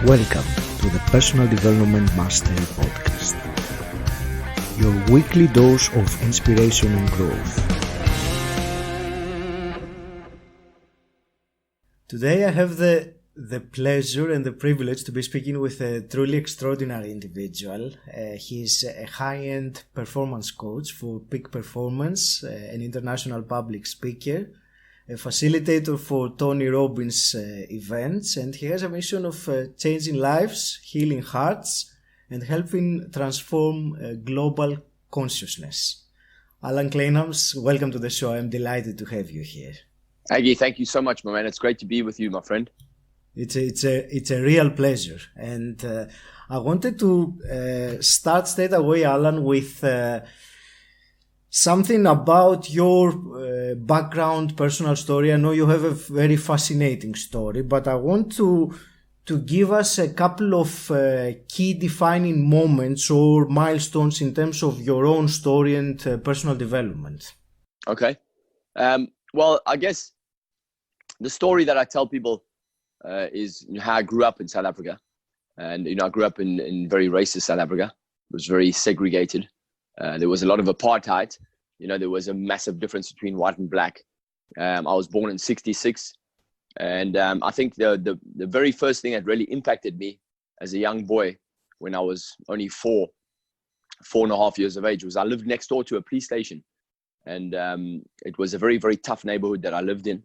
Welcome to the Personal Development Mastery Podcast, your weekly dose of inspiration and growth. Today I have the pleasure and the privilege to be speaking with a truly extraordinary individual. He's a high-end performance coach for peak performance, an international public speaker, a facilitator for Tony Robbins events, and he has a mission of changing lives, healing hearts, and helping transform global consciousness. Allan Kleynhans, welcome to the show. I'm delighted to have you here. Aggie, thank you so much, my man. It's great to be with you, my friend. It's a real pleasure, and I wanted to start straight away, Allan, with something about your background, personal story. I know you have a very fascinating story, but I want to give us a couple of key defining moments or milestones in terms of your own story and personal development. Okay. Well, I guess the story that I tell people is how I grew up in South Africa. And, I grew up in very racist South Africa. It was very segregated. There was a lot of apartheid. There was a massive difference between white and black. I was born in 1966. And I think the very first thing that really impacted me as a young boy when I was only 4.5 years of age was I lived next door to a police station. And it was a very, very tough neighborhood that I lived in.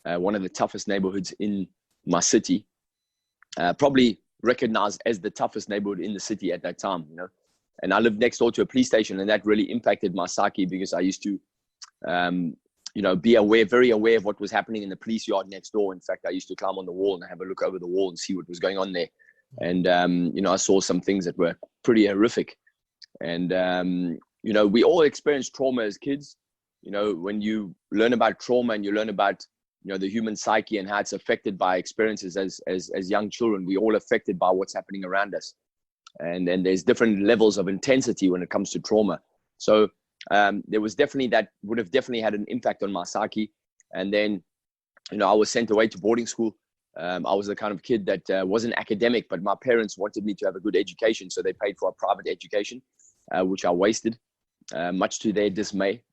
One of the toughest neighborhoods in my city, probably recognized as the toughest neighborhood in the city at that time, And I lived next door to a police station, and that really impacted my psyche because I used to, be very aware of what was happening in the police yard next door. In fact, I used to climb on the wall and have a look over the wall and see what was going on there. And, I saw some things that were pretty horrific. And, we all experience trauma as kids. When you learn about trauma and you learn about, the human psyche and how it's affected by experiences as young children, we're all affected by what's happening around us. And then there's different levels of intensity when it comes to trauma. So there was would have definitely had an impact on my psyche. And then, I was sent away to boarding school. I was the kind of kid that wasn't academic, but my parents wanted me to have a good education. So they paid for a private education, which I wasted, much to their dismay.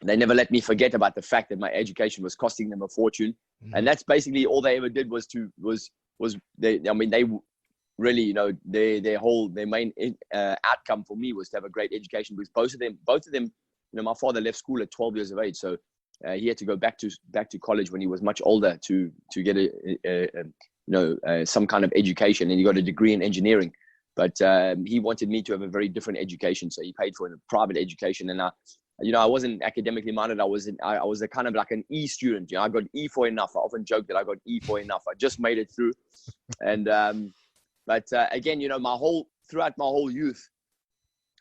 They never let me forget about the fact that my education was costing them a fortune. Mm-hmm. And that's basically all they ever did was they really, their main outcome for me was to have a great education, because both of them, my father left school at 12 years of age. So he had to go back to college when he was much older to get some kind of education, and he got a degree in engineering. But he wanted me to have a very different education. So he paid for a private education. And I wasn't academically minded. I was a kind of like an E student. I got E for enough. I often joke that I got E for enough. I just made it through. And, But again, throughout my whole youth,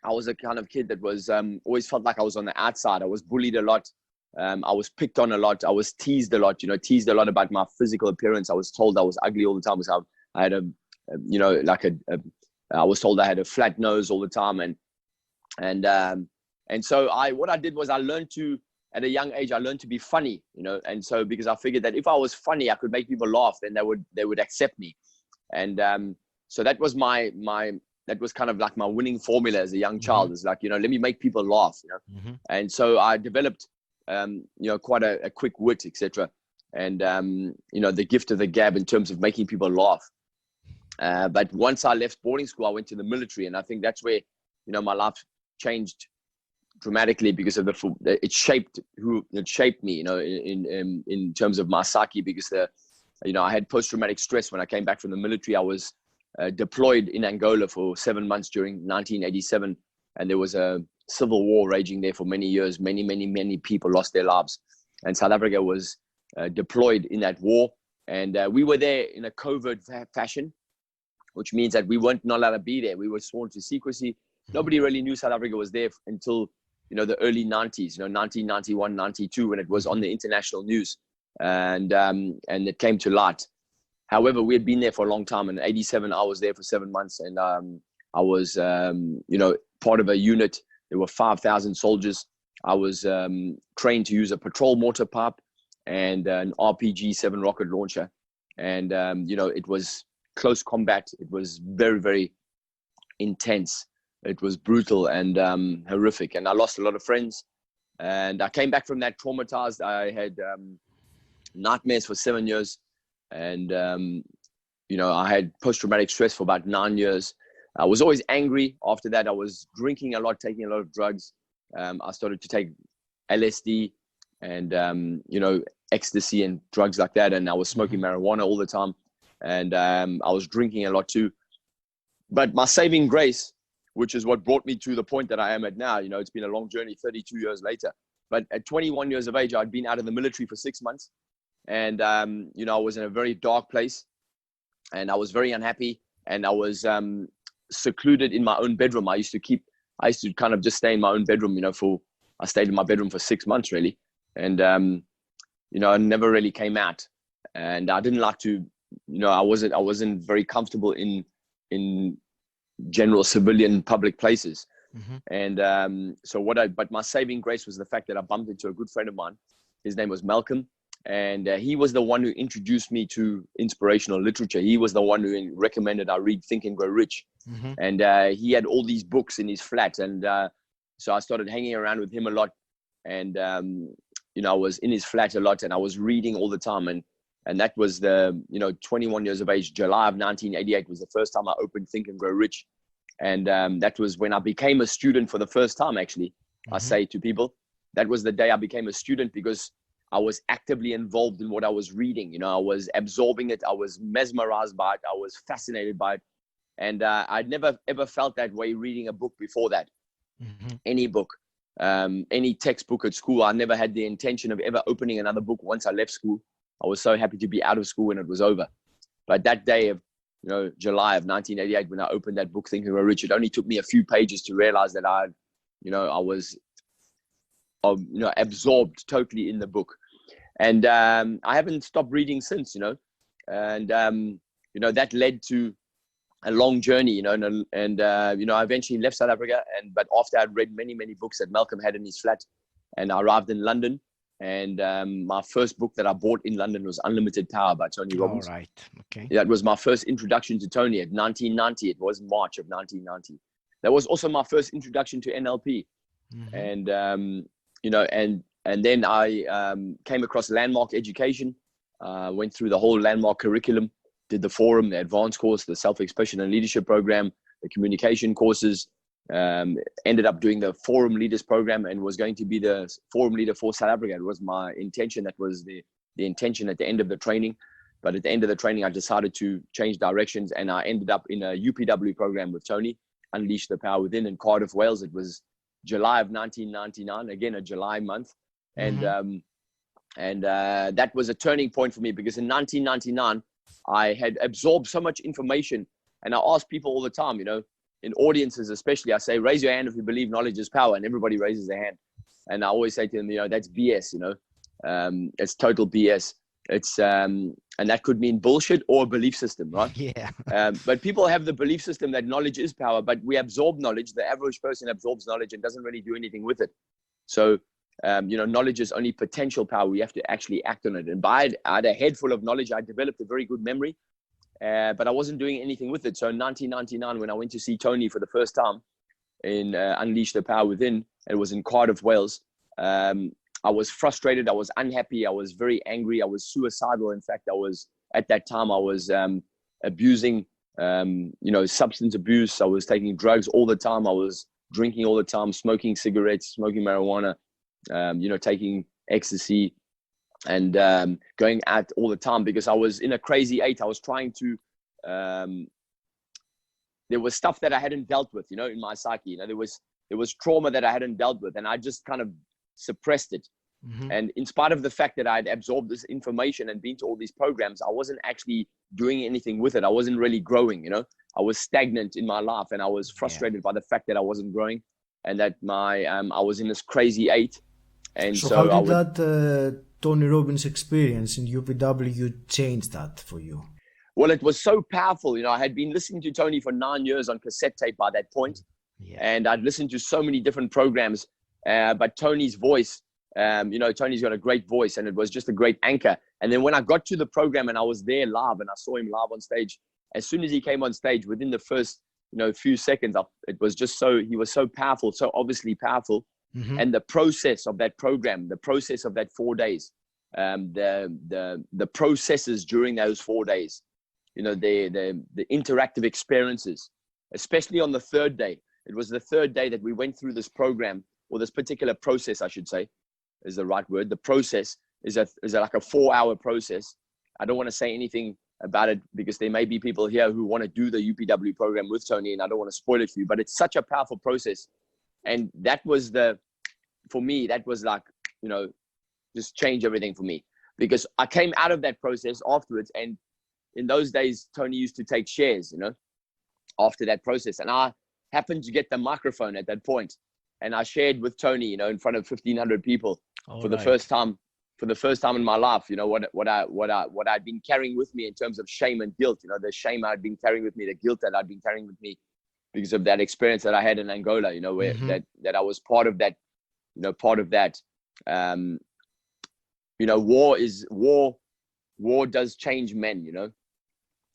I was a kind of kid that was always felt like I was on the outside. I was bullied a lot. I was picked on a lot. I was teased a lot, teased a lot about my physical appearance. I was told I was ugly all the time because I had I was told I had a flat nose all the time. And so what I did was at a young age, I learned to be funny, and so because I figured that if I was funny, I could make people laugh, then they would accept me. And so that was that was kind of like my winning formula as a young child. Is like, let me make people laugh, Mm-hmm. And so I developed, quite a quick wit, etc. And, the gift of the gab in terms of making people laugh. But once I left boarding school, I went to the military. And I think that's where, my life changed dramatically because of it shaped me, in terms of my psyche, because I had post-traumatic stress when I came back from the military. I was deployed in Angola for 7 months during 1987. And there was a civil war raging there for many years. Many, many, many people lost their lives. And South Africa was deployed in that war. And we were there in a covert fashion, which means that we weren't not allowed to be there. We were sworn to secrecy. Nobody really knew South Africa was there until, the early 90s, 1991, 92, when it was on the international news. And it came to light. However, we had been there for a long time. In 87, I was there for 7 months, and I was, part of a unit. There were 5,000 soldiers. I was trained to use a patrol mortar pipe and an RPG-7 rocket launcher. And, it was close combat. It was very, very intense. It was brutal and horrific. And I lost a lot of friends. And I came back from that traumatized. I had nightmares for 7 years. And, I had post-traumatic stress for about 9 years. I was always angry. After that, I was drinking a lot, taking a lot of drugs. I started to take LSD and, ecstasy and drugs like that. And I was smoking marijuana all the time. And I was drinking a lot too. But my saving grace, which is what brought me to the point that I am at now, it's been a long journey, 32 years later. But at 21 years of age, I'd been out of the military for 6 months. And, I was in a very dark place. And I was very unhappy. And I was secluded in my own bedroom. I used to kind of just stay in my own bedroom, I stayed in my bedroom for 6 months, really. And, I never really came out. And I didn't like to, I wasn't very comfortable in general civilian public places. And but my saving grace was the fact that I bumped into a good friend of mine. His name was Malcolm. And he was the one who introduced me to inspirational literature. He was the one who recommended I read Think and Grow Rich. And he had all these books in his flat. And so I started hanging around with him a lot. And, I was in his flat a lot and I was reading all the time. And that was 21 years of age, July of 1988 was the first time I opened Think and Grow Rich. And that was when I became a student for the first time, actually. I say to people, that was the day I became a student because I was actively involved in what I was reading. I was absorbing it. I was mesmerized by it. I was fascinated by it. And I'd never, ever felt that way reading a book before that. Any book, any textbook at school. I never had the intention of ever opening another book once I left school. I was so happy to be out of school when it was over. But that day of, July of 1988, when I opened that book, Think and Grow Rich, it only took me a few pages to realize that I was absorbed totally in the book. And I haven't stopped reading since, and that led to a long journey, and I eventually left South Africa. But after I'd read many, many books that Malcolm had in his flat, and I arrived in London, and my first book that I bought in London was Unlimited Power by Tony Robbins. All right. Okay. That was my first introduction to Tony at 1990. It was March of 1990. That was also my first introduction to NLP. And, and then I came across Landmark Education, went through the whole Landmark curriculum, did the forum, the advanced course, the self-expression and leadership program, the communication courses, ended up doing the forum leaders program and was going to be the forum leader for South Africa. It was my intention. That was the intention at the end of the training. But at the end of the training, I decided to change directions and I ended up in a UPW program with Tony, Unleash the Power Within in Cardiff, Wales. It was July of 1999, again, a July month. And that was a turning point for me because in 1999, I had absorbed so much information. And I ask people all the time, in audiences especially, I say, raise your hand if you believe knowledge is power. And everybody raises their hand. And I always say to them, that's BS, it's total BS. It's, and that could mean bullshit or a belief system, right? Yeah. But people have the belief system that knowledge is power, but we absorb knowledge. The average person absorbs knowledge and doesn't really do anything with it. So, knowledge is only potential power. We have to actually act on it. And I had a head full of knowledge. I developed a very good memory, but I wasn't doing anything with it. So in 1999, when I went to see Tony for the first time in Unleash the Power Within, it was in Cardiff, Wales. I was frustrated. I was unhappy. I was very angry. I was suicidal. In fact, at that time, I was abusing, substance abuse. I was taking drugs all the time. I was drinking all the time, smoking cigarettes, smoking marijuana, taking ecstasy and going out all the time because I was in a crazy eight. I was trying to, there was stuff that I hadn't dealt with, in my psyche. There was trauma that I hadn't dealt with and I just kind of suppressed it. And in spite of the fact that I'd absorbed this information and been to all these programs, I wasn't actually doing anything with it. I wasn't really growing, I was stagnant in my life and I was frustrated by the fact that I wasn't growing and that I was in this crazy eight. And so how did that Tony Robbins experience in UPW change that for you? Well, it was so powerful. I had been listening to Tony for 9 years on cassette tape by that point. And I'd listened to so many different programs, but Tony's voice, Tony's got a great voice and it was just a great anchor. And then when I got to the program and I was there live and I saw him live on stage, as soon as he came on stage, within the first, few seconds, it was just he was so powerful, so obviously powerful. Mm-hmm. And the process of that program, the process of that 4 days, the processes during those 4 days, the interactive experiences, especially on the third day. It was the third day that we went through this program, or this particular process, I should say, is the right word. The process is like a 4-hour process. I don't want to say anything about it because there may be people here who want to do the UPW program with Tony, and I don't want to spoil it for you, but it's such a powerful process. And that was for me, that was like, just change everything for me, because I came out of that process afterwards. And in those days, Tony used to take shares, after that process. And I happened to get the microphone at that point, and I shared with Tony, in front of 1,500 people the first time. For the first time in my life, what I'd been carrying with me in terms of shame and guilt, the shame I'd been carrying with me, the guilt that I'd been carrying with me because of that experience that I had in Angola, where Mm-hmm. that I was part of that, war does change men,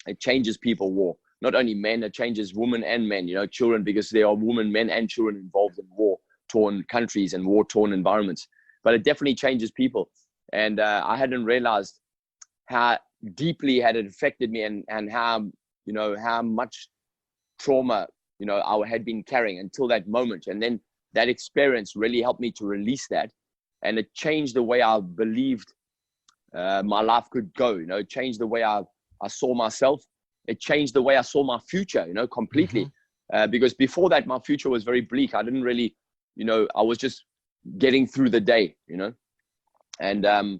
it changes people. War, not only men, it changes women and men, children, because there are women, men and children involved in war-torn countries and war-torn environments. But it definitely changes people. And I hadn't realized how deeply had it affected me, and how, how much trauma, I had been carrying until that moment. And then that experience really helped me to release that. And it changed the way I believed my life could go. It changed the way I saw myself. It changed the way I saw my future, completely. Mm-hmm. Because before that, my future was very bleak. I didn't really, I was just getting through the day, and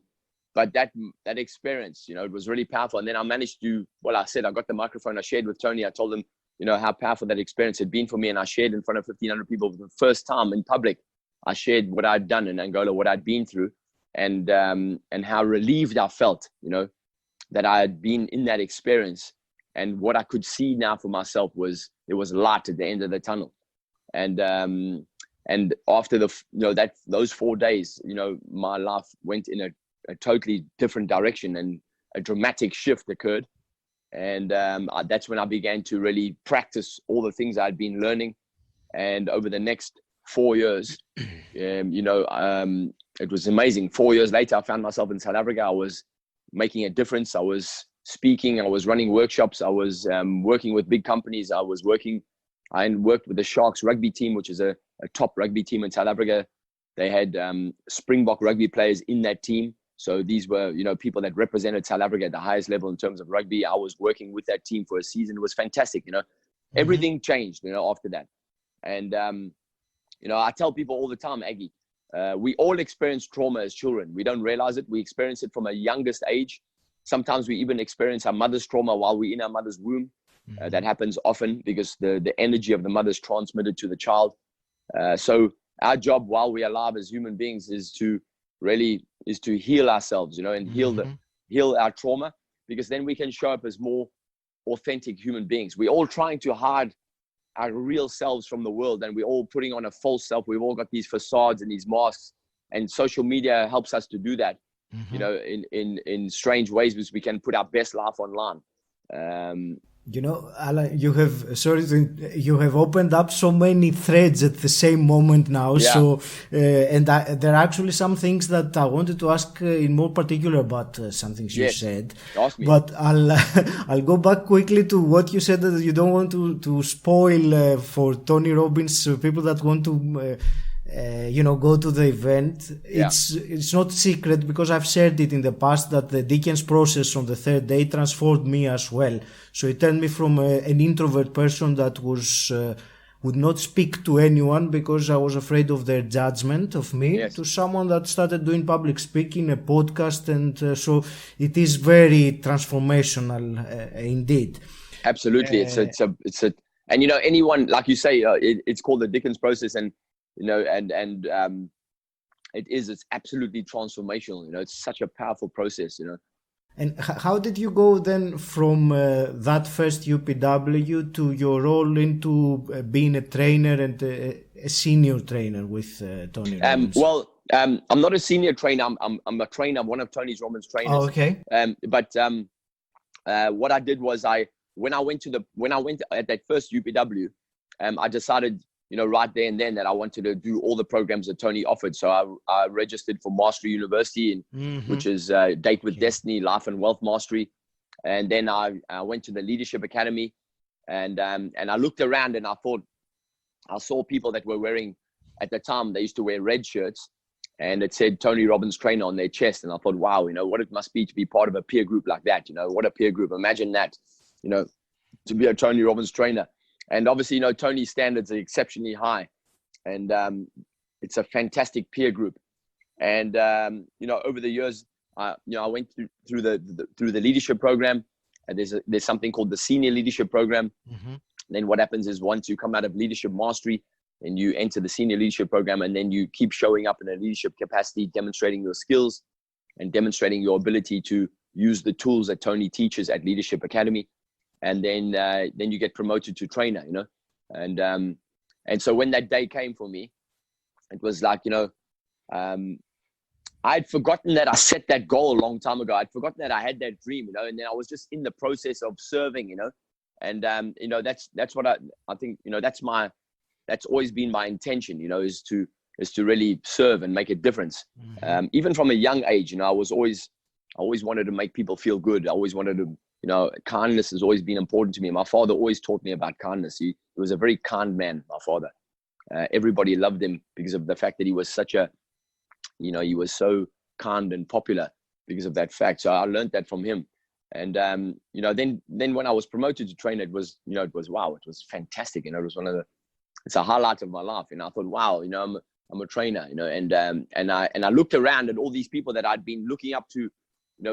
but that experience, it was really powerful. And then I managed to, I got the microphone, I shared with Tony, I told him, how powerful that experience had been for me. And I shared in front of 1,500 people for the first time in public. I shared what I'd done in Angola, what I'd been through, and how relieved I felt, that I had been in that experience. And what I could see now for myself was there was light at the end of the tunnel. And after those 4 days, my life went in a totally different direction, and a dramatic shift occurred. And that's when I began to really practice all the things I'd been learning. And over the next 4 years, it was amazing. 4 years later, I found myself in South Africa. I was making a difference. I was speaking. I was running workshops. I was working with big companies. I worked with the Sharks rugby team, which is a top rugby team in South Africa. They had Springbok rugby players in that team. So these were, people that represented South Africa at the highest level in terms of rugby. I was working with that team for a season. It was fantastic. Mm-hmm. Everything changed, after that. And, I tell people all the time, Aggie, we all experience trauma as children. We don't realize it. We experience it from a youngest age. Sometimes we even experience our mother's trauma while we're in our mother's womb. Mm-hmm. That happens often because the energy of the mother is transmitted to the child. So our job while we're alive as human beings is to heal ourselves, and heal our trauma, because then we can show up as more authentic human beings. We're all trying to hide our real selves from the world, and we're all putting on a false self. We've all got these facades and these masks, and social media helps us to do that, in strange ways, because we can put our best life online. Allan, you have opened up so many threads at the same moment now. Yeah. So, there are actually some things that I wanted to ask in more particular about some things you said. Ask me. But I'll go back quickly to what you said, that you don't want to spoil for Tony Robbins, people that want to go to the event. Yeah. It's not secret, because I've shared it in the past, that the Dickens process on the third day transformed me as well. So it turned me from an introvert person that would not speak to anyone because I was afraid of their judgment of me, to someone that started doing public speaking, a podcast, and so it is very transformational indeed. Absolutely, it's a and anyone, like you say, it's called the Dickens process, and it's absolutely transformational. It's such a powerful process. And how did you go then from that first UPW to your role into being a trainer and a senior trainer with Tony Robbins? I'm not a senior trainer. I'm a trainer. I'm one of Tony Robbins' trainers. Oh, okay. But what I did was I when I went at that first UPW, I decided, right there and then that I wanted to do all the programs that Tony offered. So I registered for Mastery University, which is Date with Destiny, Life and Wealth Mastery. And then I went to the Leadership Academy, and I looked around and I saw people that were wearing, at the time, they used to wear red shirts, and it said Tony Robbins trainer on their chest. And I thought, wow, what it must be to be part of a peer group like that. What a peer group. Imagine that, to be a Tony Robbins trainer. And obviously, Tony's standards are exceptionally high, and it's a fantastic peer group. And, over the years, I went through the leadership program, and there's something called the senior leadership program. Then what happens is, once you come out of leadership mastery, and you enter the senior leadership program, and then you keep showing up in a leadership capacity, demonstrating your skills and demonstrating your ability to use the tools that Tony teaches at Leadership Academy. And then you get promoted to trainer, and so when that day came for me, it was like, I'd forgotten that I set that goal a long time ago. I'd forgotten that I had that dream, and then I was just in the process of serving, and that's what I think, that's always been my intention, is to really serve and make a difference. Even from a young age, I always wanted to make people feel good. I always wanted to, kindness has always been important to me. My father always taught me about kindness. He was a very kind man, my father. Everybody loved him because of the fact that he was he was so kind and popular because of that fact. So I learned that from him. And, then when I was promoted to trainer, it was wow, it was fantastic. It was it's a highlight of my life. I thought, wow, I'm a trainer, and I looked around at all these people that I'd been looking up to,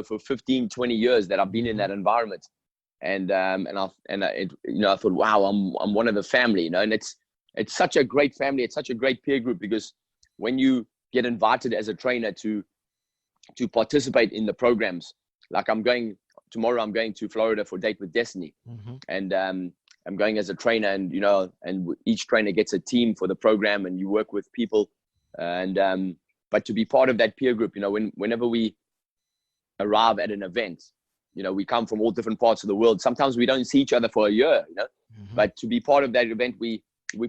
for 15, 20 years that I've been in that environment. And I thought, wow, I'm one of the family, and it's such a great family. It's such a great peer group, because when you get invited as a trainer to participate in the programs, like tomorrow I'm going to Florida for Date with Destiny. And I'm going as a trainer, and and each trainer gets a team for the program, and you work with people. And but to be part of that peer group, whenever we arrive at an event, we come from all different parts of the world. Sometimes we don't see each other for a year, but to be part of that event, we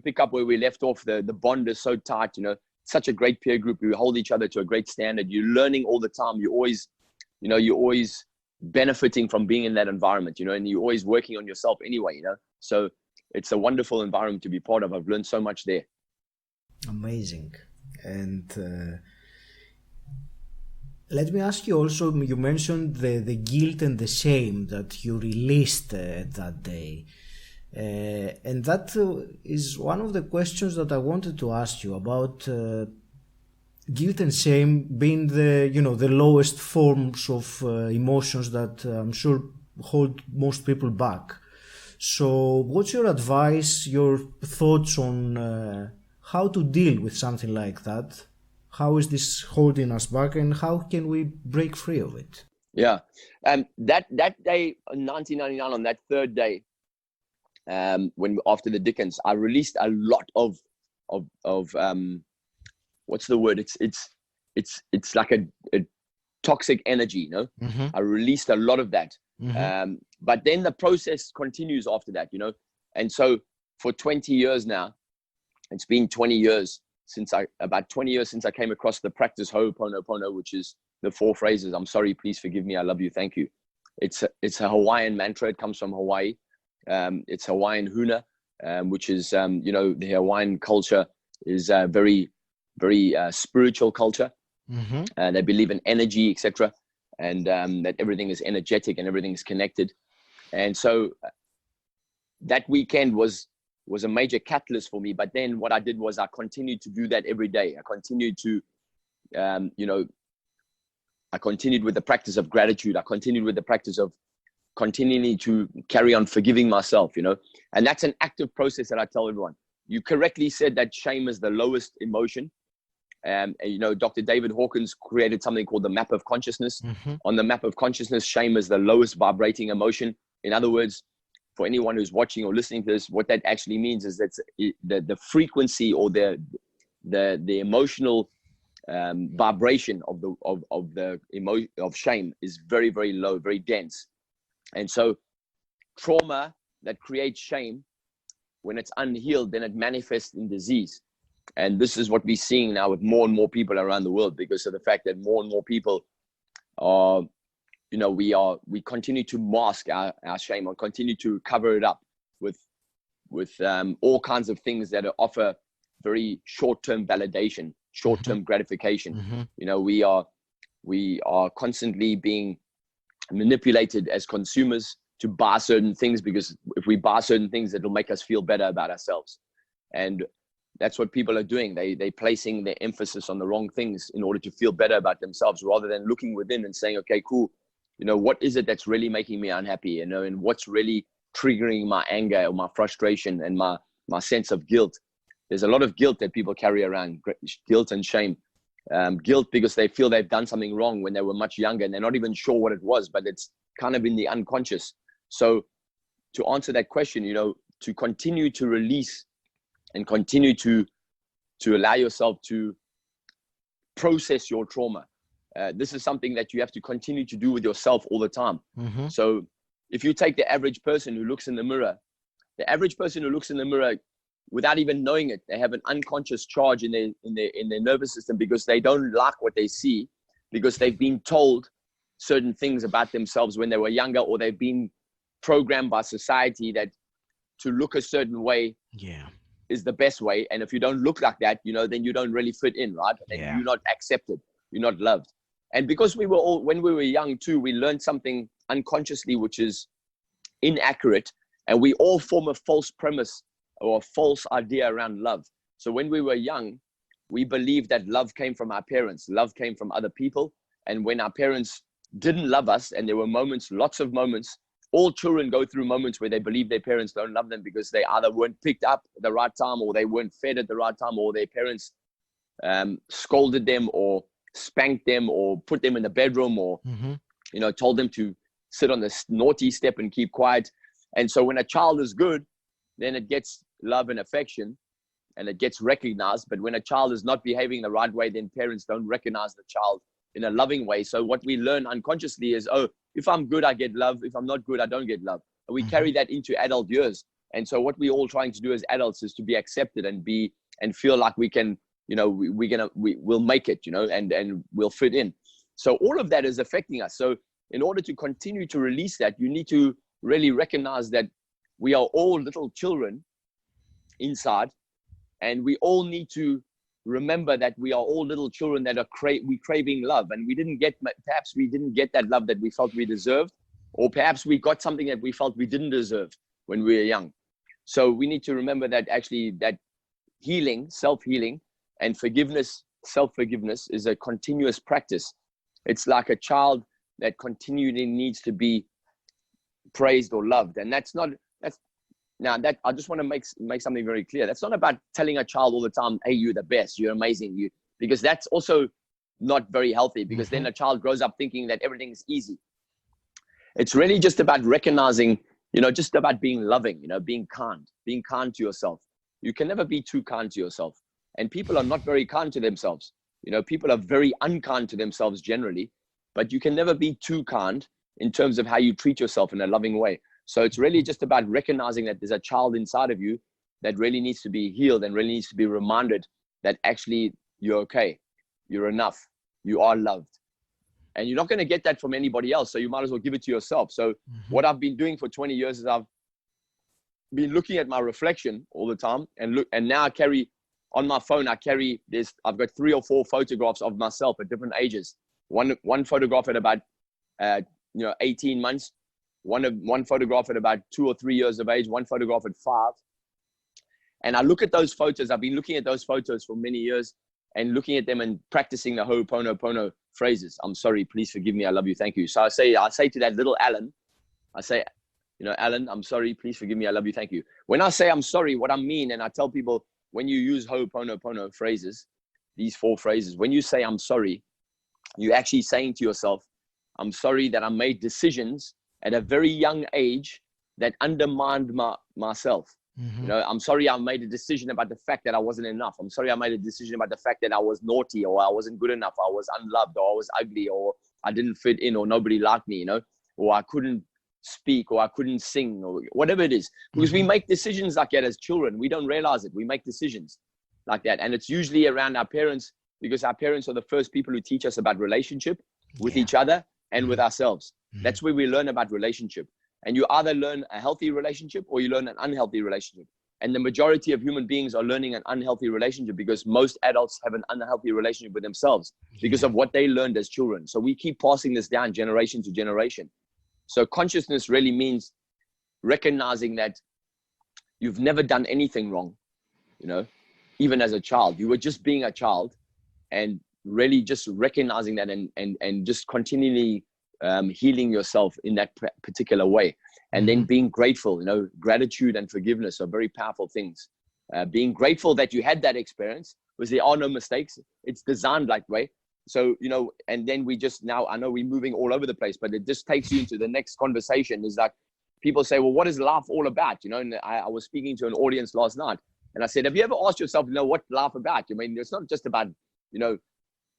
pick up where we left off. The bond is so tight, such a great peer group. We hold each other to a great standard. You're learning all the time. You're always benefiting from being in that environment, and you're always working on yourself anyway, so it's a wonderful environment to be part of. I've learned so much there. Amazing. And let me ask you also, you mentioned the guilt and the shame that you released that day, and that is one of the questions that I wanted to ask you about. Guilt and shame being the lowest forms of emotions that I'm sure hold most people back. So what's your advice, your thoughts on how to deal with something like that? How is this holding us back, and how can we break free of it? Yeah. That day in 1999, on that third day, after the Dickens, I released a lot of what's the word? It's like a toxic energy, I released a lot of that. But then the process continues after that, and so for 20 years now, it's been 20 years since I came across the practice Ho'oponopono, which is the 4 phrases. I'm sorry, please forgive me, I love you, thank you. It's a Hawaiian mantra. It comes from Hawaii. It's Hawaiian huna, which is the Hawaiian culture is very, very spiritual culture. They believe in energy, etc., and that everything is energetic and everything is connected. And so that weekend was a major catalyst for me. But then what I did was I continued to do that every day. I continued to, I continued with the practice of gratitude. I continued with the practice of continuing to carry on forgiving myself, and that's an active process that I tell everyone. You correctly said that shame is the lowest emotion. Dr. David Hawkins created something called the map of consciousness. On the map of consciousness, shame is the lowest vibrating emotion. In other words, for anyone who's watching or listening to this, what that actually means is that the frequency or the emotional vibration of shame is very, very low, very dense. And so trauma that creates shame, when it's unhealed, then it manifests in disease. And this is what we're seeing now with more and more people around the world, because of the fact that more and more people are, we continue to mask our shame, or continue to cover it up with all kinds of things that offer very short-term validation, short-term gratification. We are constantly being manipulated as consumers to buy certain things, because if we buy certain things, it'll make us feel better about ourselves. And that's what people are doing. They're placing their emphasis on the wrong things in order to feel better about themselves, rather than looking within and saying, okay, cool, what is it that's really making me unhappy, and what's really triggering my anger or my frustration and my sense of guilt. There's a lot of guilt that people carry around, guilt and shame. Guilt because they feel they've done something wrong when they were much younger, and they're not even sure what it was, but it's kind of in the unconscious. So to answer that question, to continue to release and continue to allow yourself to process your trauma. This is something that you have to continue to do with yourself all the time. So if you take the average person who looks in the mirror, without even knowing it, they have an unconscious charge in their nervous system, because they don't like what they see, because they've been told certain things about themselves when they were younger, or they've been programmed by society that to look a certain way is the best way. And if you don't look like that, then you don't really fit in, right? And you're not accepted, you're not loved. And because when we were young too, we learned something unconsciously, which is inaccurate. And we all form a false premise or a false idea around love. So when we were young, we believed that love came from our parents, love came from other people. And when our parents didn't love us, and there were moments, lots of moments, all children go through moments where they believe their parents don't love them, because they either weren't picked up at the right time, or they weren't fed at the right time, or their parents scolded them or spanked them or put them in the bedroom, or told them to sit on the naughty step and keep quiet. And so when a child is good, then it gets love and affection, and it gets recognized. But when a child is not behaving the right way, then parents don't recognize the child in a loving way. So what we learn unconsciously is, if I'm good, I get love. If I'm not good, I don't get love. And we carry that into adult years. And so what we're all trying to do as adults is to be accepted and feel like we can, we'll make it, and we'll fit in. So all of that is affecting us. So in order to continue to release that, you need to really recognize that we are all little children inside, and we all need to remember that we are all little children that are craving love, and perhaps we didn't get that love that we felt we deserved, or perhaps we got something that we felt we didn't deserve when we were young. So we need to remember that actually that healing, self-healing, and forgiveness, self-forgiveness is a continuous practice. It's like a child that continually needs to be praised or loved. And I just want to make something very clear. That's not about telling a child all the time, hey, you're the best, you're amazing, because that's also not very healthy, because then a child grows up thinking that everything's easy. It's really just about recognizing, just about being loving, being kind to yourself. You can never be too kind to yourself. And people are not very kind to themselves. People are very unkind to themselves generally, but you can never be too kind in terms of how you treat yourself in a loving way. So it's really just about recognizing that there's a child inside of you that really needs to be healed, and really needs to be reminded that actually you're okay, you're enough, you are loved. And you're not going to get that from anybody else, so you might as well give it to yourself. So what I've been doing for 20 years is I've been looking at my reflection all the time, and now I carry on my phone, I've got 3 or 4 photographs of myself at different ages. One photograph at about 18 months, one photograph at about 2 or 3 years of age, one photograph at 5. And I look at those photos. I've been looking at those photos for many years, and looking at them and practicing the Ho'oponopono phrases. I'm sorry, please forgive me, I love you, thank you. So I say to that little Allan, I say, Allan, I'm sorry, please forgive me, I love you, thank you. When I say I'm sorry, what I mean, and I tell people, when you use Ho'oponopono phrases, these 4 phrases, when you say I'm sorry, you're actually saying to yourself, I'm sorry that I made decisions at a very young age that undermined myself. I'm sorry I made a decision about the fact that I wasn't enough. I'm sorry I made a decision about the fact that I was naughty, or I wasn't good enough, I was unloved, or I was ugly, or I didn't fit in, or nobody liked me, or I couldn't speak, or I couldn't sing, or whatever it is, because we make decisions like that as children. We don't realize it. We make decisions like that. And it's usually around our parents, because our parents are the first people who teach us about relationship with each other and with ourselves. That's where we learn about relationship. And you either learn a healthy relationship or you learn an unhealthy relationship. And the majority of human beings are learning an unhealthy relationship, because most adults have an unhealthy relationship with themselves because of what they learned as children. So we keep passing this down generation to generation. So consciousness really means recognizing that you've never done anything wrong, you know, even as a child. You were just being a child, and really just recognizing that and just continually healing yourself in that particular way. And then being grateful, you know, gratitude and forgiveness are very powerful things. Being grateful that you had that experience, because there are no mistakes. It's designed like way. So, you know, and then we just now, I know we're moving all over the place, but it just takes you into the next conversation. Is like, people say, well, what is life all about? You know, and I was speaking to an audience last night, and I said, have you ever asked yourself, you know, what life about? I mean, it's not just about, you know,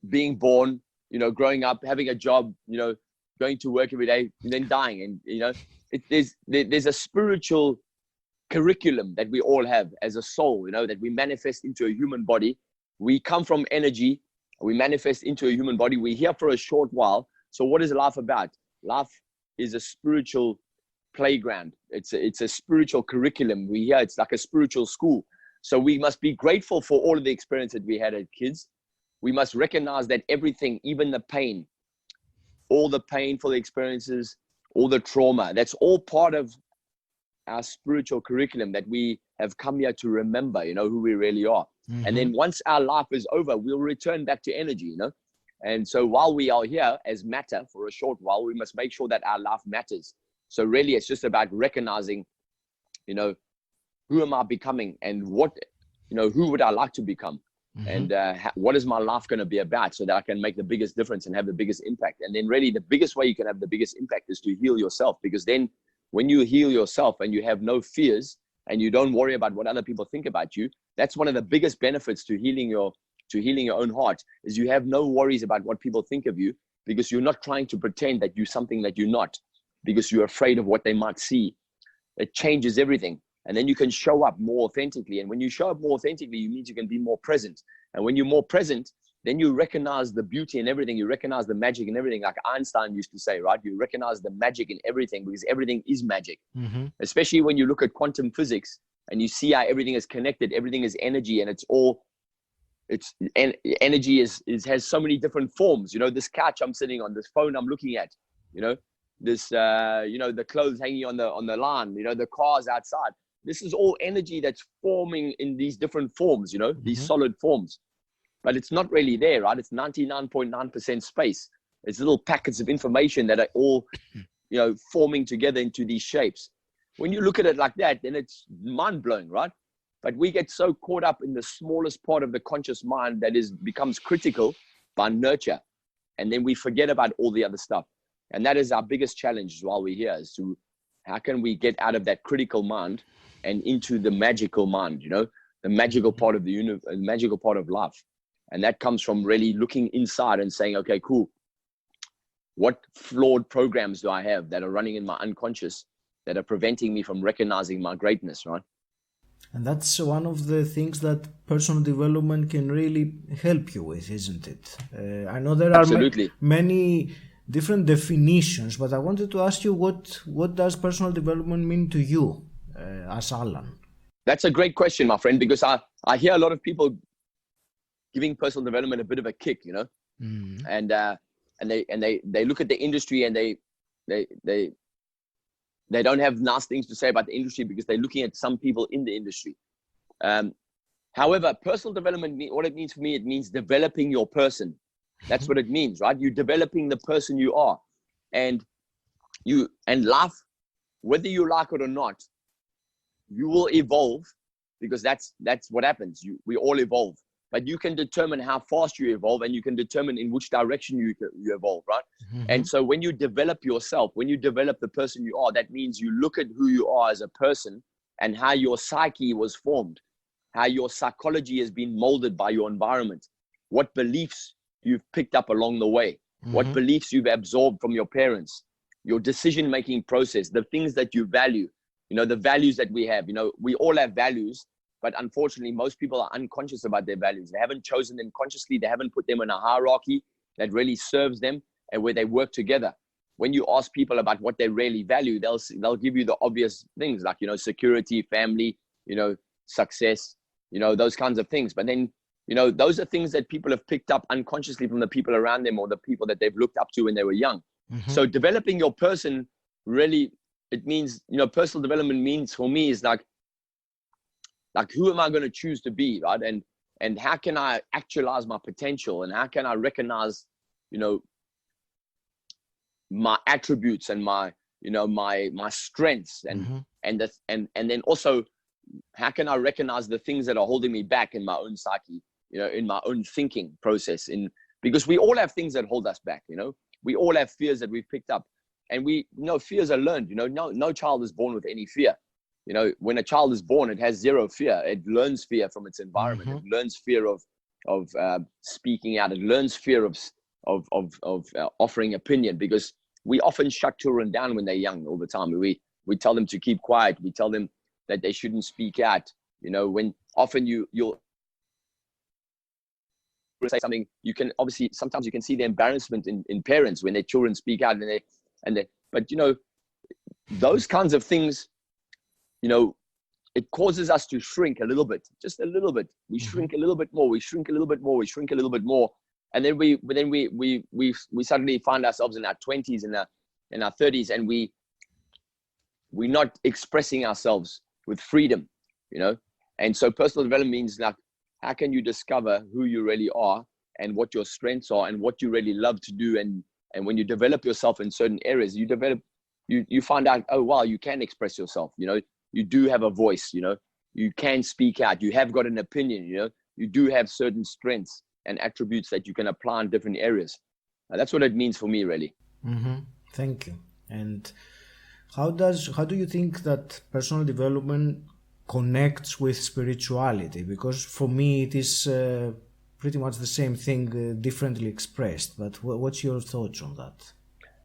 being born, you know, growing up, having a job, you know, going to work every day, and then dying. And, you know, there's a spiritual curriculum that we all have as a soul, you know, that we manifest into a human body. We come from energy, we manifest into a human body. We're here for a short while. So what is life about? Life is a spiritual playground. It's a spiritual curriculum. We here, it's like a spiritual school. So we must be grateful for all of the experience that we had as kids. We must recognize that everything, even the pain, all the painful experiences, all the trauma, that's all part of our spiritual curriculum that we have come here to remember, you know, who we really are. And then once our life is over, we'll return back to energy, you know. And so while we are here as matter for a short while, we must make sure that our life matters. So really, it's just about recognizing, you know, who am I becoming, and what, you know, who would I like to become? And what is my life going to be about, so that I can make the biggest difference and have the biggest impact. And then really the biggest way you can have the biggest impact is to heal yourself, because then when you heal yourself and you have no fears and you don't worry about what other people think about you, that's one of the biggest benefits to healing your own heart, is you have no worries about what people think of you, because you're not trying to pretend that you're something that you're not, because you're afraid of what they might see. It changes everything. And then you can show up more authentically. And when you show up more authentically, it means you can be more present. And when you're more present, then you recognize the beauty in everything. You recognize the magic in everything. Like Einstein used to say, right? You recognize the magic in everything, because everything is magic. Especially when you look at quantum physics and you see how everything is connected, everything is energy, and energy has so many different forms. You know, this couch I'm sitting on, this phone I'm looking at, you know, this, you know, the clothes hanging on the line, you know, the cars outside. This is all energy that's forming in these different forms, you know, these solid forms. But it's not really there, right? It's 99.9% space. It's little packets of information that are all, you know, forming together into these shapes. When you look at it like that, then it's mind-blowing, right? But we get so caught up in the smallest part of the conscious mind that becomes critical by nurture. And then we forget about all the other stuff. And that is our biggest challenge while we're here, is to, how can we get out of that critical mind and into the magical mind, you know, the magical part of the universe, the magical part of life. And that comes from really looking inside and saying, okay, cool. What flawed programs do I have that are running in my unconscious that are preventing me from recognizing my greatness, right? And that's one of the things that personal development can really help you with, isn't it? I know there are many different definitions, but I wanted to ask you, what does personal development mean to you as Allan? That's a great question, my friend, because I hear a lot of people giving personal development a bit of a kick, you know, and they look at the industry and they don't have nice things to say about the industry, because they're looking at some people in the industry. However, personal development, what it means for me, it means developing your person. That's what it means, right? You're developing the person you are, and life, whether you like it or not, you will evolve, because that's what happens. We all evolve, but you can determine how fast you evolve, and you can determine in which direction you evolve, right? And so when you develop yourself, when you develop the person you are, that means you look at who you are as a person and how your psyche was formed, how your psychology has been molded by your environment, what beliefs you've picked up along the way, what beliefs you've absorbed from your parents, your decision-making process, the things that you value, the values that we have. We all have values, but unfortunately, most people are unconscious about their values. They haven't chosen them consciously. They haven't put them in a hierarchy that really serves them and where they work together. When you ask people about what they really value, they'll give you the obvious things like, security, family, success, those kinds of things. But then, those are things that people have picked up unconsciously from the people around them or the people that they've looked up to when they were young. Mm-hmm. So developing your person really, it means, personal development means for me is like who am I going to choose to be, right? And how can I actualize my potential, and how can I recognize, my attributes and my strengths, and mm-hmm. and then also how can I recognize the things that are holding me back in my own psyche, in my own thinking process, because we all have things that hold us back. We all have fears that we've picked up, and fears are learned. No child is born with any fear. When a child is born, it has zero fear. It learns fear from its environment. Mm-hmm. It learns fear of speaking out. It learns fear of offering opinion, because we often shut children down when they're young all the time. We tell them to keep quiet. We tell them that they shouldn't speak out. When often you'll say something, sometimes you can see the embarrassment in parents when their children speak out, but those kinds of things, it causes us to shrink a little bit, just a little bit. We shrink a little bit more. We shrink a little bit more. We shrink a little bit more. And then we suddenly find ourselves in our 20s, in our 30s, and we're not expressing ourselves with freedom, And so personal development means like, how can you discover who you really are and what your strengths are and what you really love to do? And when you develop yourself in certain areas, you find out, oh, wow, you can express yourself. You do have a voice, you can speak out. You have got an opinion, you do have certain strengths and attributes that you can apply in different areas. That's what it means for me, really. Mm-hmm. Thank you. And how do you think that personal development connects with spirituality? Because for me, it is pretty much the same thing, differently expressed. But what's your thoughts on that?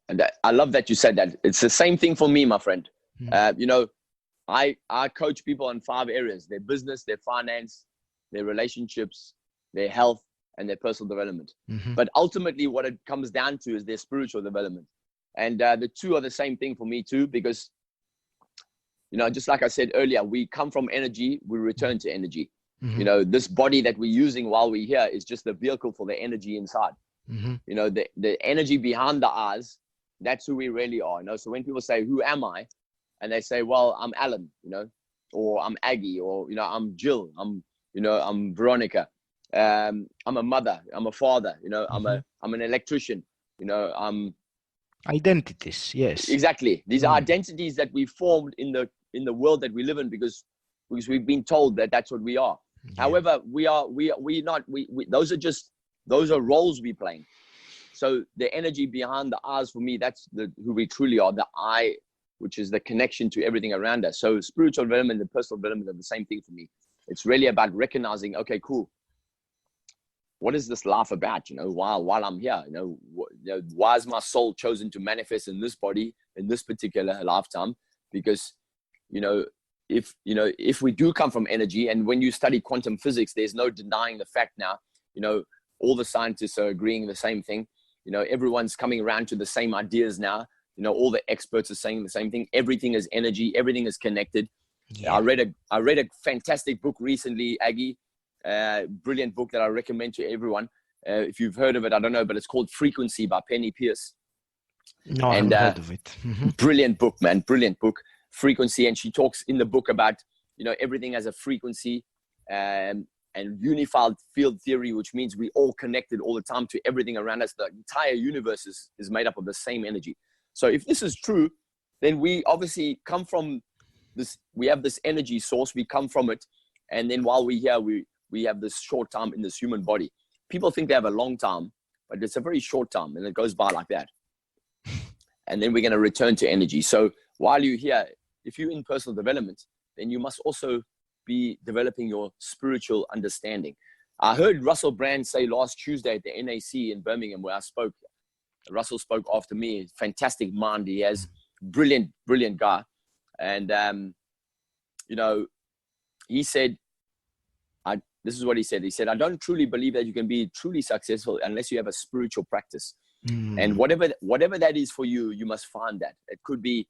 And I love that you said that. It's the same thing for me, my friend. Mm-hmm. I coach people in 5 areas: their business, their finance, their relationships, their health, and their personal development. Mm-hmm. But ultimately what it comes down to is their spiritual development. And the two are the same thing for me too, because, just like I said earlier, we come from energy, we return to energy. Mm-hmm. This body that we're using while we're here is just the vehicle for the energy inside. Mm-hmm. The energy behind the eyes, that's who we really are. So when people say, who am I? And they say, well, I'm Allan, or I'm Aggie, or, I'm Jill, I'm Veronica. I'm a mother, I'm a father, I'm an electrician, I'm identities. Yes, exactly. These are identities that we formed in the world that we live in, because we've been told that that's what we are. Yeah. However, those are roles we playing. So the energy behind the eyes, for me, that's who we truly are. The eye, which is the connection to everything around us. So spiritual development and personal development are the same thing for me. It's really about recognizing, okay, cool. What is this life about? While I'm here, why is my soul chosen to manifest in this body in this particular lifetime? Because, if we do come from energy, and when you study quantum physics, there's no denying the fact now, all the scientists are agreeing the same thing. Everyone's coming around to the same ideas now. All the experts are saying the same thing. Everything is energy. Everything is connected. Yeah. I read a fantastic book recently, Aggie. Brilliant book that I recommend to everyone. If you've heard of it, I don't know, but it's called Frequency by Penny Pierce. No, I haven't heard of it. Brilliant book, man. Brilliant book. Frequency. And she talks in the book about, everything has a frequency, and unified field theory, which means we all connected all the time to everything around us. The entire universe is made up of the same energy. So if this is true, then we obviously come from this, we have this energy source, we come from it. And then while we're here, we have this short time in this human body. People think they have a long time, but it's a very short time, and it goes by like that. And then we're going to return to energy. So while you're here, if you're in personal development, then you must also be developing your spiritual understanding. I heard Russell Brand say last Tuesday at the NAC in Birmingham, where I spoke, Russell spoke after me. Fantastic mind he has. Brilliant guy. And, he said, this is what he said. He said, I don't truly believe that you can be truly successful unless you have a spiritual practice. And whatever that is for you, you must find that. It could be,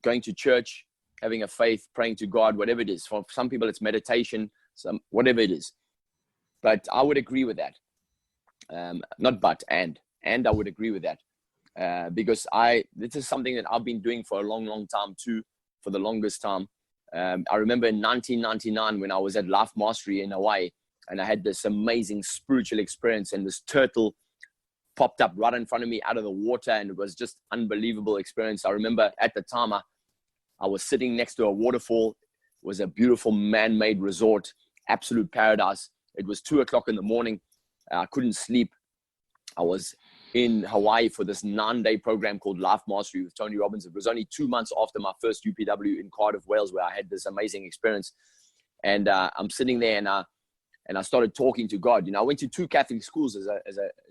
going to church, having a faith, praying to God, whatever it is. For some people, it's meditation, whatever it is. But I would agree with that. And I would agree with that. Because this is something that I've been doing for a long, long time too, for the longest time. I remember in 1999 when I was at Life Mastery in Hawaii, and I had this amazing spiritual experience, and this turtle popped up right in front of me out of the water, and it was just unbelievable experience. I remember at the time I was sitting next to a waterfall. It was a beautiful man-made resort, absolute paradise. It was 2:00 in the morning. I couldn't sleep. I was in Hawaii for this 9-day program called Life Mastery with Tony Robbins. It was only 2 months after my first UPW in Cardiff, Wales, where I had this amazing experience. And I'm sitting there, and I started talking to God. I went to 2 Catholic schools as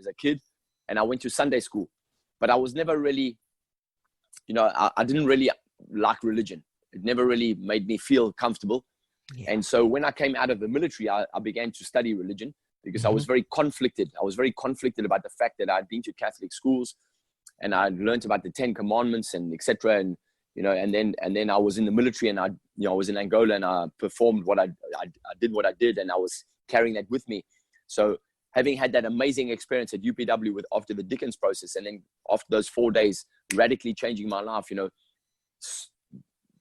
a kid, and I went to Sunday school, but I was never really, I didn't really like religion. It never really made me feel comfortable. Yeah. And so when I came out of the military, I began to study religion, because I was very conflicted. I was very conflicted about the fact that I'd been to Catholic schools, and I learned about the 10 Commandments and etc. And and then I was in the military, and I was in Angola, and I performed I did what I did, and I was carrying that with me. So having had that amazing experience at UPW after the Dickens process, and then after those 4 days, radically changing my life,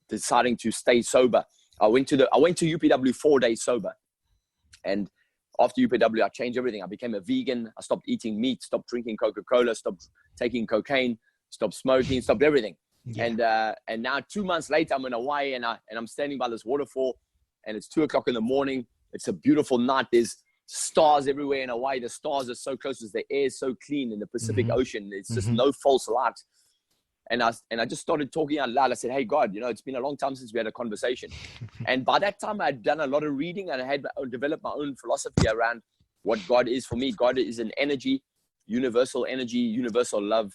deciding to stay sober. I went to UPW 4 days sober, and after UPW, I changed everything. I became a vegan. I stopped eating meat, stopped drinking Coca-Cola, stopped taking cocaine, stopped smoking, stopped everything. Yeah. And now 2 months later, I'm in Hawaii, and I'm standing by this waterfall, and it's 2:00 in the morning. It's a beautiful night. There's stars everywhere in Hawaii. The stars are so close, as the air is so clean in the Pacific Ocean. It's just no false light. And I just started talking out loud. I said, hey, God, it's been a long time since we had a conversation. And by that time, I had done a lot of reading, and I had developed my own philosophy around what God is for me. God is an energy, universal love.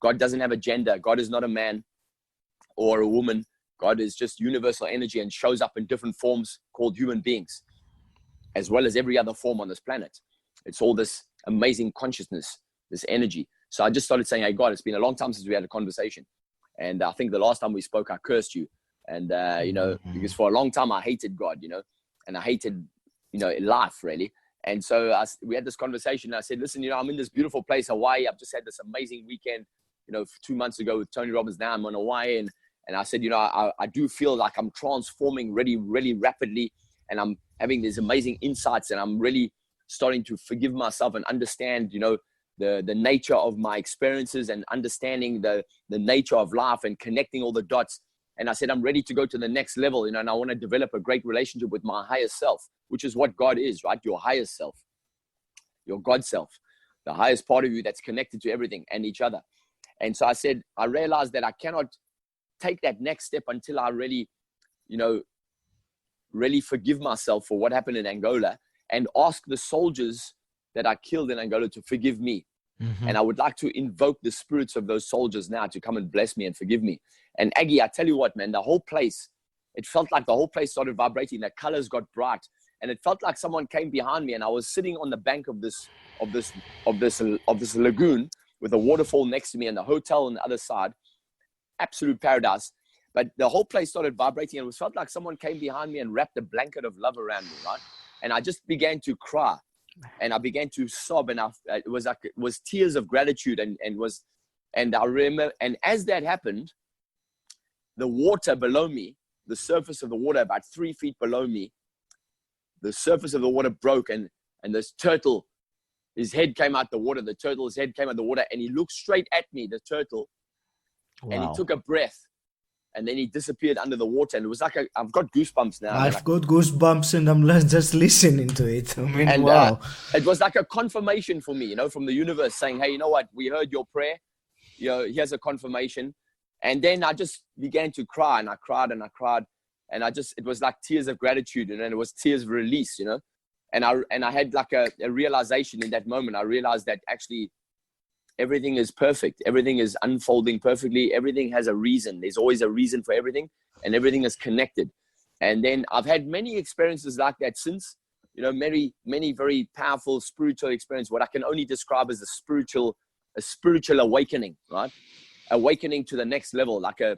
God doesn't have a gender. God is not a man or a woman. God is just universal energy, and shows up in different forms called human beings, as well as every other form on this planet. It's all this amazing consciousness, this energy. So I just started saying, hey, God, it's been a long time since we had a conversation. And I think the last time we spoke, I cursed you. And, because for a long time, I hated God, and I hated, life really. And so we had this conversation, and I said, listen, I'm in this beautiful place, Hawaii. I've just had this amazing weekend, 2 months ago with Tony Robbins. Now I'm on Hawaii. And I said, I do feel like I'm transforming really, really rapidly. And I'm having these amazing insights, and I'm really starting to forgive myself and understand, the nature of my experiences, and understanding the nature of life, and connecting all the dots. And I said, I'm ready to go to the next level, and I want to develop a great relationship with my higher self, which is what God is, right? Your higher self, your God self, the highest part of you that's connected to everything and each other. And so I said, I realized that I cannot take that next step until I really, really forgive myself for what happened in Angola, and ask the soldiers that I killed in Angola to forgive me. And I would like to invoke the spirits of those soldiers now to come and bless me and forgive me. And Aggie, I tell you what, man, the whole place, it felt like the whole place started vibrating. The colors got bright, and it felt like someone came behind me, and I was sitting on the bank of this lagoon with a waterfall next to me, and the hotel on the other side. Absolute paradise. But the whole place started vibrating, and it felt like someone came behind me and wrapped a blanket of love around me, right? And I just began to cry, and I began to sob, and it was tears of gratitude, and I remember, and as that happened, the water below me, the surface of the water about 3 feet below me, the surface of the water broke, and this turtle, his head came out the water. The turtle's head came out the water, and he looked straight at me, the turtle. Wow. And he took a breath, and then he disappeared under the water. And it was like I've got goosebumps now. I've got goosebumps, and I'm just listening to it. I mean, wow. It was like a confirmation for me, from the universe saying, hey, you know what? We heard your prayer. Here's a confirmation. And then I just began to cry, and I cried, and I cried. And it was like tears of gratitude, and then it was tears of release, I had like a realization in that moment. I realized that actually everything is perfect. Everything is unfolding perfectly. Everything has a reason. There's always a reason for everything, and everything is connected. And then I've had many experiences like that since, many very powerful spiritual experience, what I can only describe as a spiritual awakening, right? Awakening to the next level, like an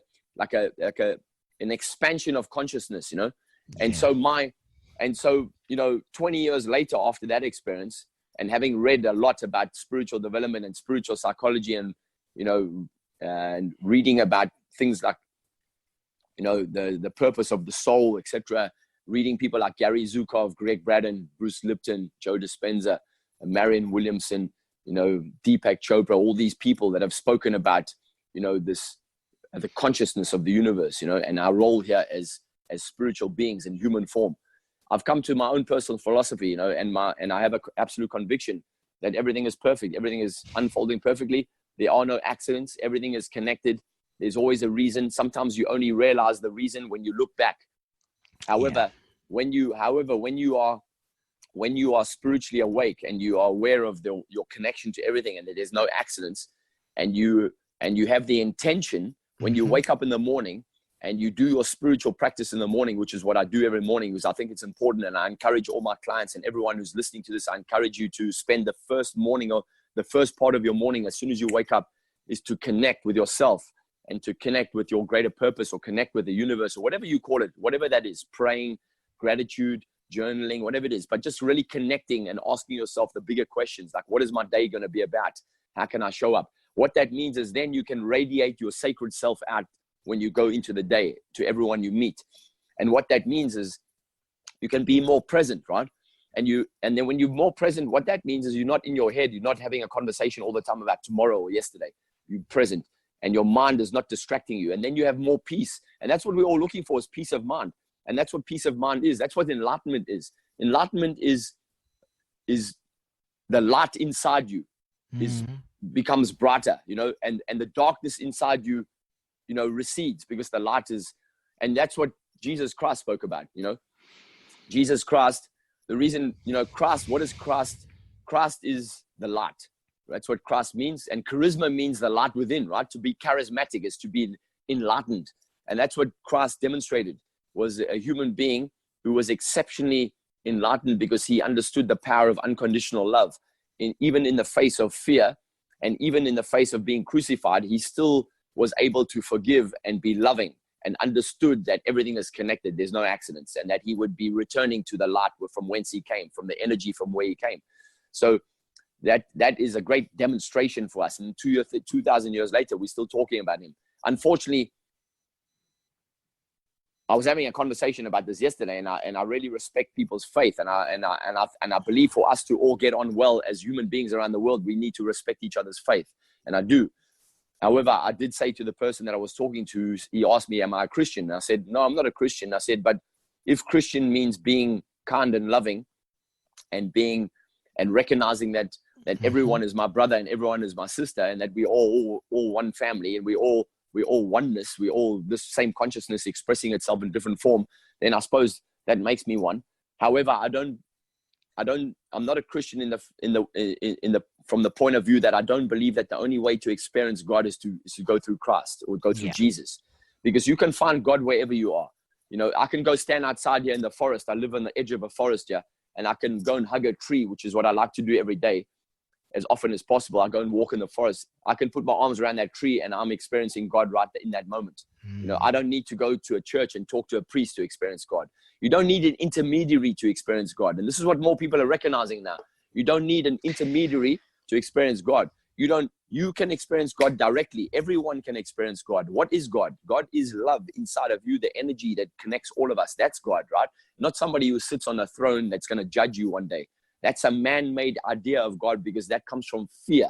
expansion of consciousness, And so 20 years later after that experience, and having read a lot about spiritual development and spiritual psychology, and, and reading about things like, the purpose of the soul, etc., reading people like Gary Zukov, Greg Braden, Bruce Lipton, Joe Dispenza, Marianne Williamson, Deepak Chopra, all these people that have spoken about, the consciousness of the universe, and our role here as spiritual beings in human form. I've come to my own personal philosophy, and I have an absolute conviction that everything is perfect. Everything is unfolding perfectly. There are no accidents. Everything is connected. There's always a reason. Sometimes you only realize the reason when you look back. However, when you are spiritually awake and you are aware of your connection to everything, and that there's no accidents, and you have the intention when you wake up in the morning and you do your spiritual practice in the morning, which is what I do every morning, because I think it's important. And I encourage all my clients and everyone who's listening to this, I encourage you to spend the first morning, or the first part of your morning, as soon as you wake up, is to connect with yourself and to connect with your greater purpose, or connect with the universe, or whatever you call it, whatever that is, praying, gratitude, journaling, whatever it is, but just really connecting and asking yourself the bigger questions, like, what is my day going to be about? How can I show up? What that means is then you can radiate your sacred self out when you go into the day to everyone you meet. And what that means is you can be more present, right? And then when you're more present, what that means is you're not in your head. You're not having a conversation all the time about tomorrow or yesterday. You're present, and your mind is not distracting you. And then you have more peace. And that's what we're all looking for, is peace of mind. And that's what peace of mind is. That's what enlightenment is. Enlightenment is the light inside you becomes brighter, and the darkness inside you, recedes, because the light is, and that's what Jesus Christ spoke about, Jesus Christ, the reason, Christ, what is Christ? Christ is the light. That's what Christ means. And charisma means the light within, right? To be charismatic is to be enlightened. And that's what Christ demonstrated, was a human being who was exceptionally enlightened, because he understood the power of unconditional love. Even in the face of fear, and even in the face of being crucified, he still was able to forgive and be loving, and understood that everything is connected. There's no accidents, and that he would be returning to the light from whence he came, from the energy from where he came. So that is a great demonstration for us. And 2,000 years later, we're still talking about him. Unfortunately, I was having a conversation about this yesterday, and I really respect people's faith, and I believe for us to all get on well as human beings around the world, we need to respect each other's faith, and I do. However, I did say to the person that I was talking to, he asked me, "Am I a Christian?" And I said, "No, I'm not a Christian." I said, "But if Christian means being kind and loving, and recognizing that everyone is my brother and everyone is my sister, and that we all one family, and we all oneness, we all this same consciousness expressing itself in different form, then I suppose that makes me one." However, I'm not a Christian from the point of view that I don't believe that the only way to experience God is to go through Christ, or go through Jesus, because you can find God wherever you are. I can go stand outside here in the forest. I live on the edge of a forest here, and I can go and hug a tree, which is what I like to do every day. As often as possible, I go and walk in the forest. I can put my arms around that tree, and I'm experiencing God right in that moment. I don't need to go to a church and talk to a priest to experience God. You don't need an intermediary to experience God. And this is what more people are recognizing now. You don't need an intermediary to experience God. You can experience God directly. Everyone can experience God. What is God? God is love inside of you, the energy that connects all of us. That's God, right? Not somebody who sits on a throne that's going to judge you one day. That's a man-made idea of God, because that comes from fear.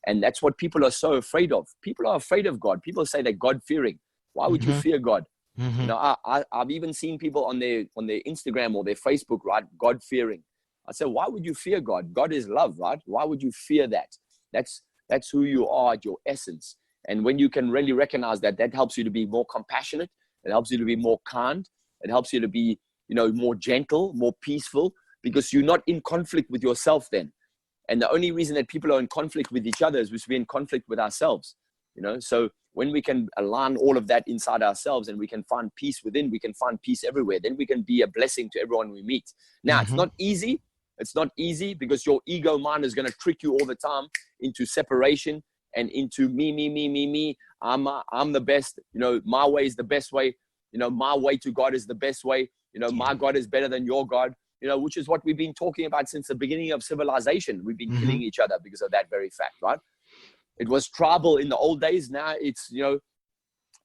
And that's what people are so afraid of. People are afraid of God. People say they're God-fearing. Why would you fear God? I've even seen people on their Instagram or their Facebook, right? God-fearing. I say, why would you fear God? God is love, right? Why would you fear that? That's who you are at your essence. And when you can really recognize that, that helps you to be more compassionate. It helps you to be more kind. It helps you to be, more gentle, more peaceful, because you're not in conflict with yourself then. And the only reason that people are in conflict with each other is because we're in conflict with ourselves, you know. So when we can align all of that inside ourselves and we can find peace within, we can find peace everywhere. Then we can be a blessing to everyone we meet. Now, it's not easy. It's not easy because your ego mind is going to trick you all the time into separation and into me. I'm the best. You know, my way is the best way. You know, my way to God is the best way. You know, my God is better than your God. You know, which is what we've been talking about since the beginning of civilization. We've been killing each other because of that very fact, right? It was tribal in the old days. Now it's, you know,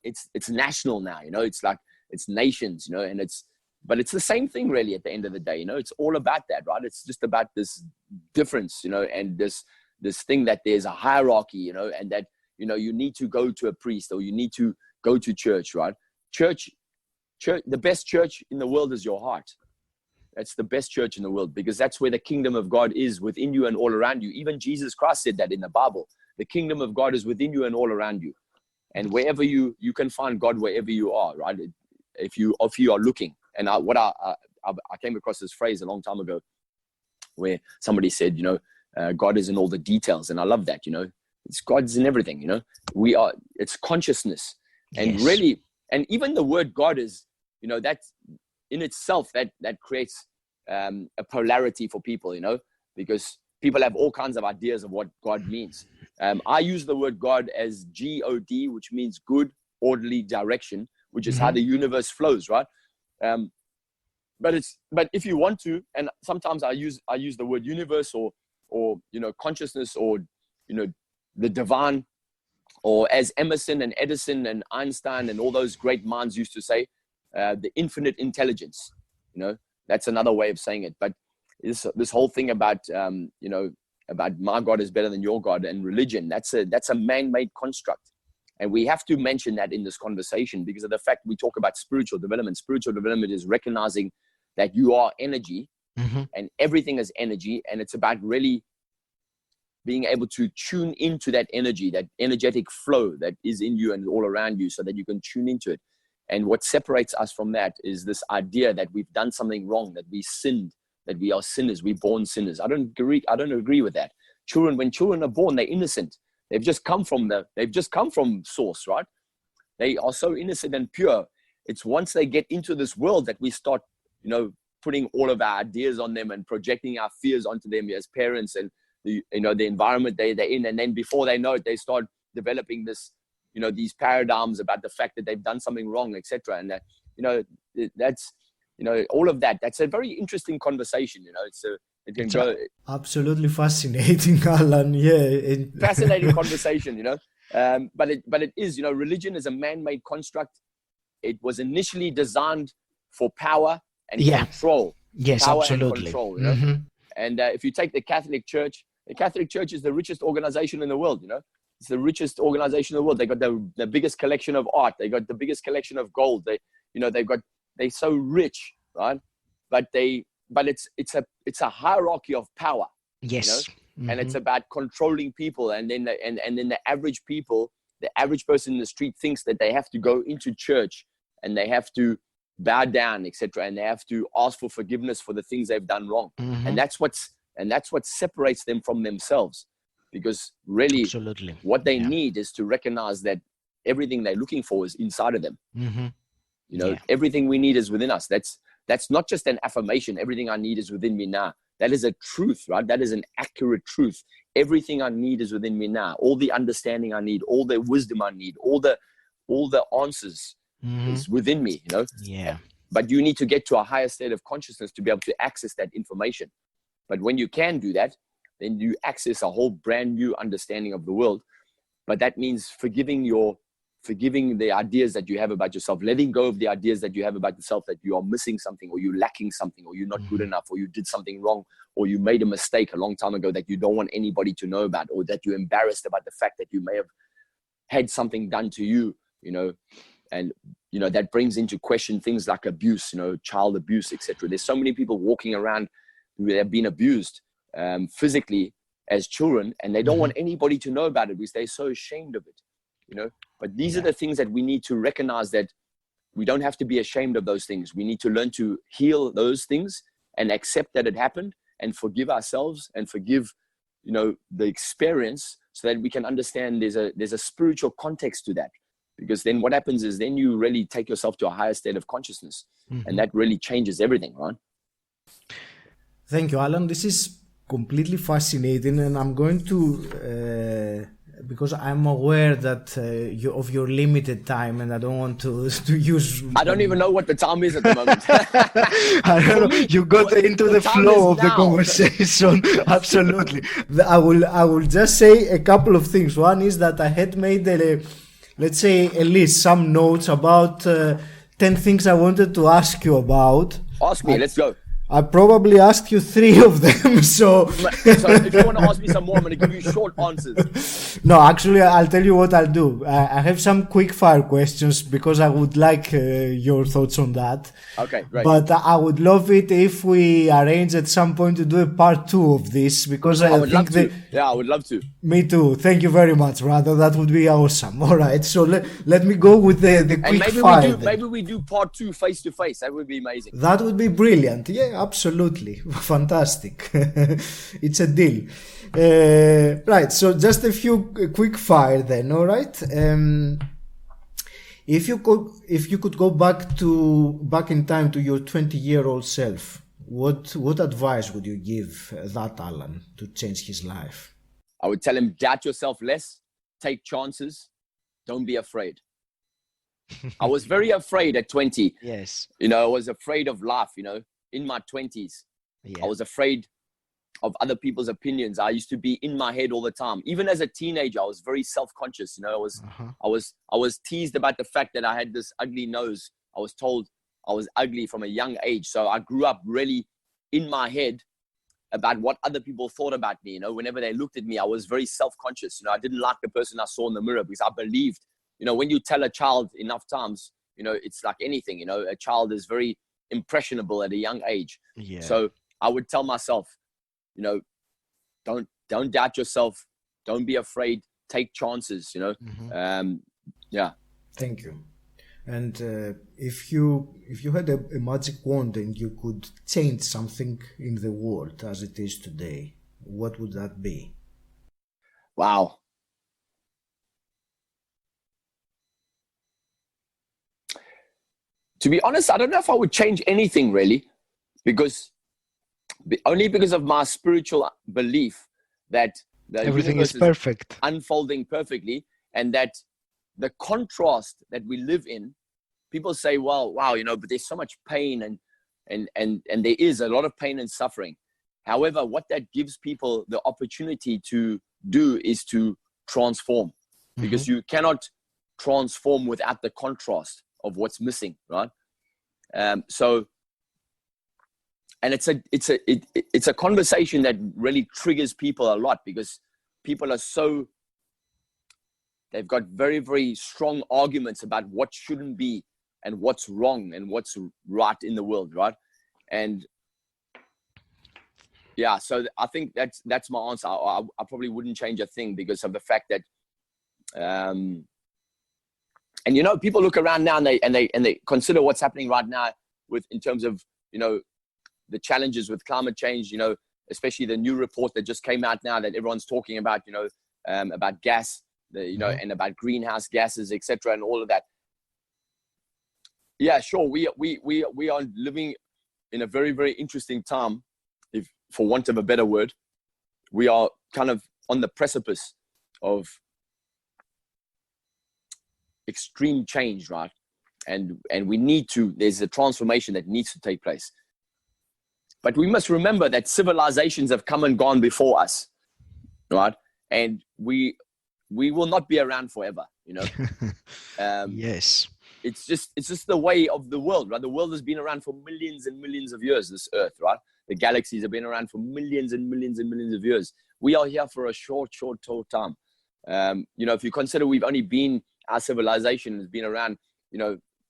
it's national now, you know, it's like, it's nations, you know, and but it's the same thing really at the end of the day, you know, it's all about that, right? It's just about this difference, you know, and this thing that there's a hierarchy, you know, and that, you know, you need to go to a priest or you need to go to church, right? Church, the best church in the world is your heart. That's the best church in the world because that's where the kingdom of God is within you and all around you. Even Jesus Christ said that in the Bible. The kingdom of God is within you and all around you. And wherever you can find God wherever you are, right? If you are looking. And I came across this phrase a long time ago where somebody said, you know, God is in all the details. And I love that, you know, God's in everything, you know, it's consciousness. And really, and even the word God is, you know, that's in itself, that creates a polarity for people, you know, because people have all kinds of ideas of what God means. I use the word God as G-O-D, which means good, orderly direction, which is how the universe flows, right? But if you want to, and sometimes I use the word universe or you know, consciousness or, you know, the divine, or as Emerson and Edison and Einstein and all those great minds used to say, the infinite intelligence, you know, that's another way of saying it. But this whole thing about, you know, about my God is better than your God and religion, that's a man-made construct. And we have to mention that in this conversation because of the fact we talk about spiritual development. Spiritual development is recognizing that you are energy and everything is energy. And it's about really being able to tune into that energy, that energetic flow that is in you and all around you so that you can tune into it. And what separates us from that is this idea that we've done something wrong, that we sinned, that we are sinners, we're born sinners. I don't agree with that. When children are born, they're innocent. They've just come from source, right? They are so innocent and pure. It's once they get into this world that we start, you know, putting all of our ideas on them and projecting our fears onto them as parents and the environment they're in. And then before they know it, they start developing this, you know, these paradigms about the fact that they've done something wrong, etc. And that, you know, that's, you know, all of that. That's a very interesting conversation. You know, it can go absolutely fascinating, Allan. Yeah, fascinating conversation. You know, but it is. You know, religion is a man-made construct. It was initially designed for power and control. Yes, power absolutely. And control. You know? And if you take the Catholic Church is the richest organization in the world. You know. It's the richest organization in the world. They got the biggest collection of art. They got the biggest collection of gold. They're so rich, right? But it's a hierarchy of power. Yes. You know? And it's about controlling people. And then the average people, the average person in the street thinks that they have to go into church and they have to bow down, etc. And they have to ask for forgiveness for the things they've done wrong. And that's what separates them from themselves. Because really, what they need is to recognize that everything they're looking for is inside of them. You know, everything we need is within us. That's not just an affirmation. Everything I need is within me now. That is a truth, right? That is an accurate truth. Everything I need is within me now. All the understanding I need, all the wisdom I need, all the answers is within me. You know. Yeah. But you need to get to a higher state of consciousness to be able to access that information. But when you can do that, then you access a whole brand new understanding of the world. But that means forgiving the ideas that you have about yourself, letting go of the ideas that you have about yourself, that you are missing something or you're lacking something or you're not good enough or you did something wrong or you made a mistake a long time ago that you don't want anybody to know about, or that you're embarrassed about the fact that you may have had something done to you, you know. And, you know, that brings into question things like abuse, you know, child abuse, etc. There's so many people walking around who have been abused physically as children, and they don't want anybody to know about it because they're so ashamed of it, you know. But these are the things that we need to recognize, that we don't have to be ashamed of those things. We need to learn to heal those things and accept that it happened and forgive ourselves and forgive, the experience, so that we can understand there's a spiritual context to that. Because then what happens is then you really take yourself to a higher state of consciousness, and that really changes everything, right? Thank you, Allan. This is completely fascinating, and I'm going to, because I'm aware that of your limited time, and I don't want to use. I don't even know what the time is at the moment. I don't know. You got into the flow of the conversation. Absolutely. I will just say a couple of things. One is that I had made let's say a list, some notes about 10 things I wanted to ask you about. Ask me. Let's go. I probably asked you 3 of them, so if you want to ask me some more, I'm going to give you short answers. No, actually, I'll tell you what I'll do. I have some quick fire questions because I would like your thoughts on that. Okay, great. But I would love it if we arrange at some point to do a part 2 of this, because I would love to. Yeah, I would love to. Me too. Thank you very much, brother. That would be awesome. All right, so let me go with the quick fire. Maybe we do part 2 face to face. That would be amazing. That would be brilliant. Yeah, absolutely. Fantastic. It's a deal. Right, so just a few quick fire then. All right. If you could go back in time to your 20-year-old self, what advice would you give that Allan to change his life? I would tell him, doubt yourself less, take chances, don't be afraid. I was very afraid at 20. Yes. I was afraid of life, in my 20s. Yeah. I was afraid of other people's opinions. I used to be in my head all the time. Even as a teenager, I was very self-conscious. I was teased about the fact that I had this ugly nose. I was told I was ugly from a young age. So I grew up really in my head about what other people thought about me. Whenever they looked at me, I was very self-conscious. I didn't like the person I saw in the mirror, because I believed, when you tell a child enough times, it's like anything, a child is very impressionable at a young age. Yeah. So I would tell myself, don't doubt yourself. Don't be afraid. Take chances, yeah. Thank you. And if you had a magic wand and you could change something in the world as it is today, what would that be? Wow. To be honest, I don't know if I would change anything really, only because of my spiritual belief that the everything is perfect, unfolding perfectly, and that the contrast that we live in, people say, well, wow, but there's so much pain and there is a lot of pain and suffering. However, what that gives people the opportunity to do is to transform, because you cannot transform without the contrast of what's missing, right? So, and it's a conversation that really triggers people a lot, because people are they've got very, very strong arguments about what shouldn't be and what's wrong and what's right in the world, right? And yeah, so I think that's my answer. I probably wouldn't change a thing because of the fact that, and people look around now and they consider what's happening right now in terms of the challenges with climate change. Especially the new report that just came out now that everyone's talking about. About gas, and about greenhouse gases, etc., and all of that. Yeah, sure. We are living in a very, very interesting time, if for want of a better word. We are kind of on the precipice of extreme change, right? And there's a transformation that needs to take place. But we must remember that civilizations have come and gone before us, right? And we will not be around forever, Yes. It's just the way of the world, right? The world has been around for millions and millions of years, this earth, right? The galaxies have been around for millions and millions and millions of years. We are here for a short time. If you consider our civilization has been around,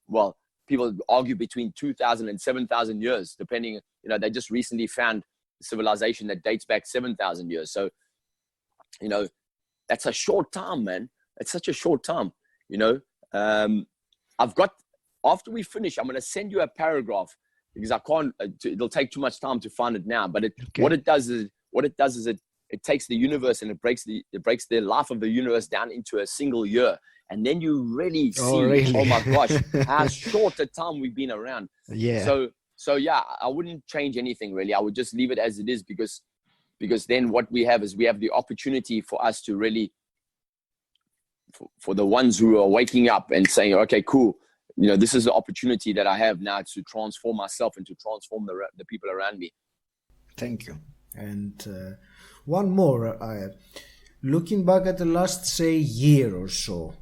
well, people argue between 2,000 and 7,000 years, depending, they just recently found a civilization that dates back 7,000 years. So, that's a short time, man. It's such a short time, after we finish, I'm going to send you a paragraph. because I can't. It'll take too much time to find it now. But Okay. what it does is it takes the universe and it breaks the life of the universe down into a single year, and then you really see, really? oh my gosh, how short a time we've been around. Yeah. So yeah, I wouldn't change anything really. I would just leave it as it is, because then what we have is we have the opportunity for us to really, for the ones who are waking up and saying, okay, cool, this is the opportunity that I have now to transform myself and to transform the people around me. Thank you. And one more, looking back at the last, say, year or so,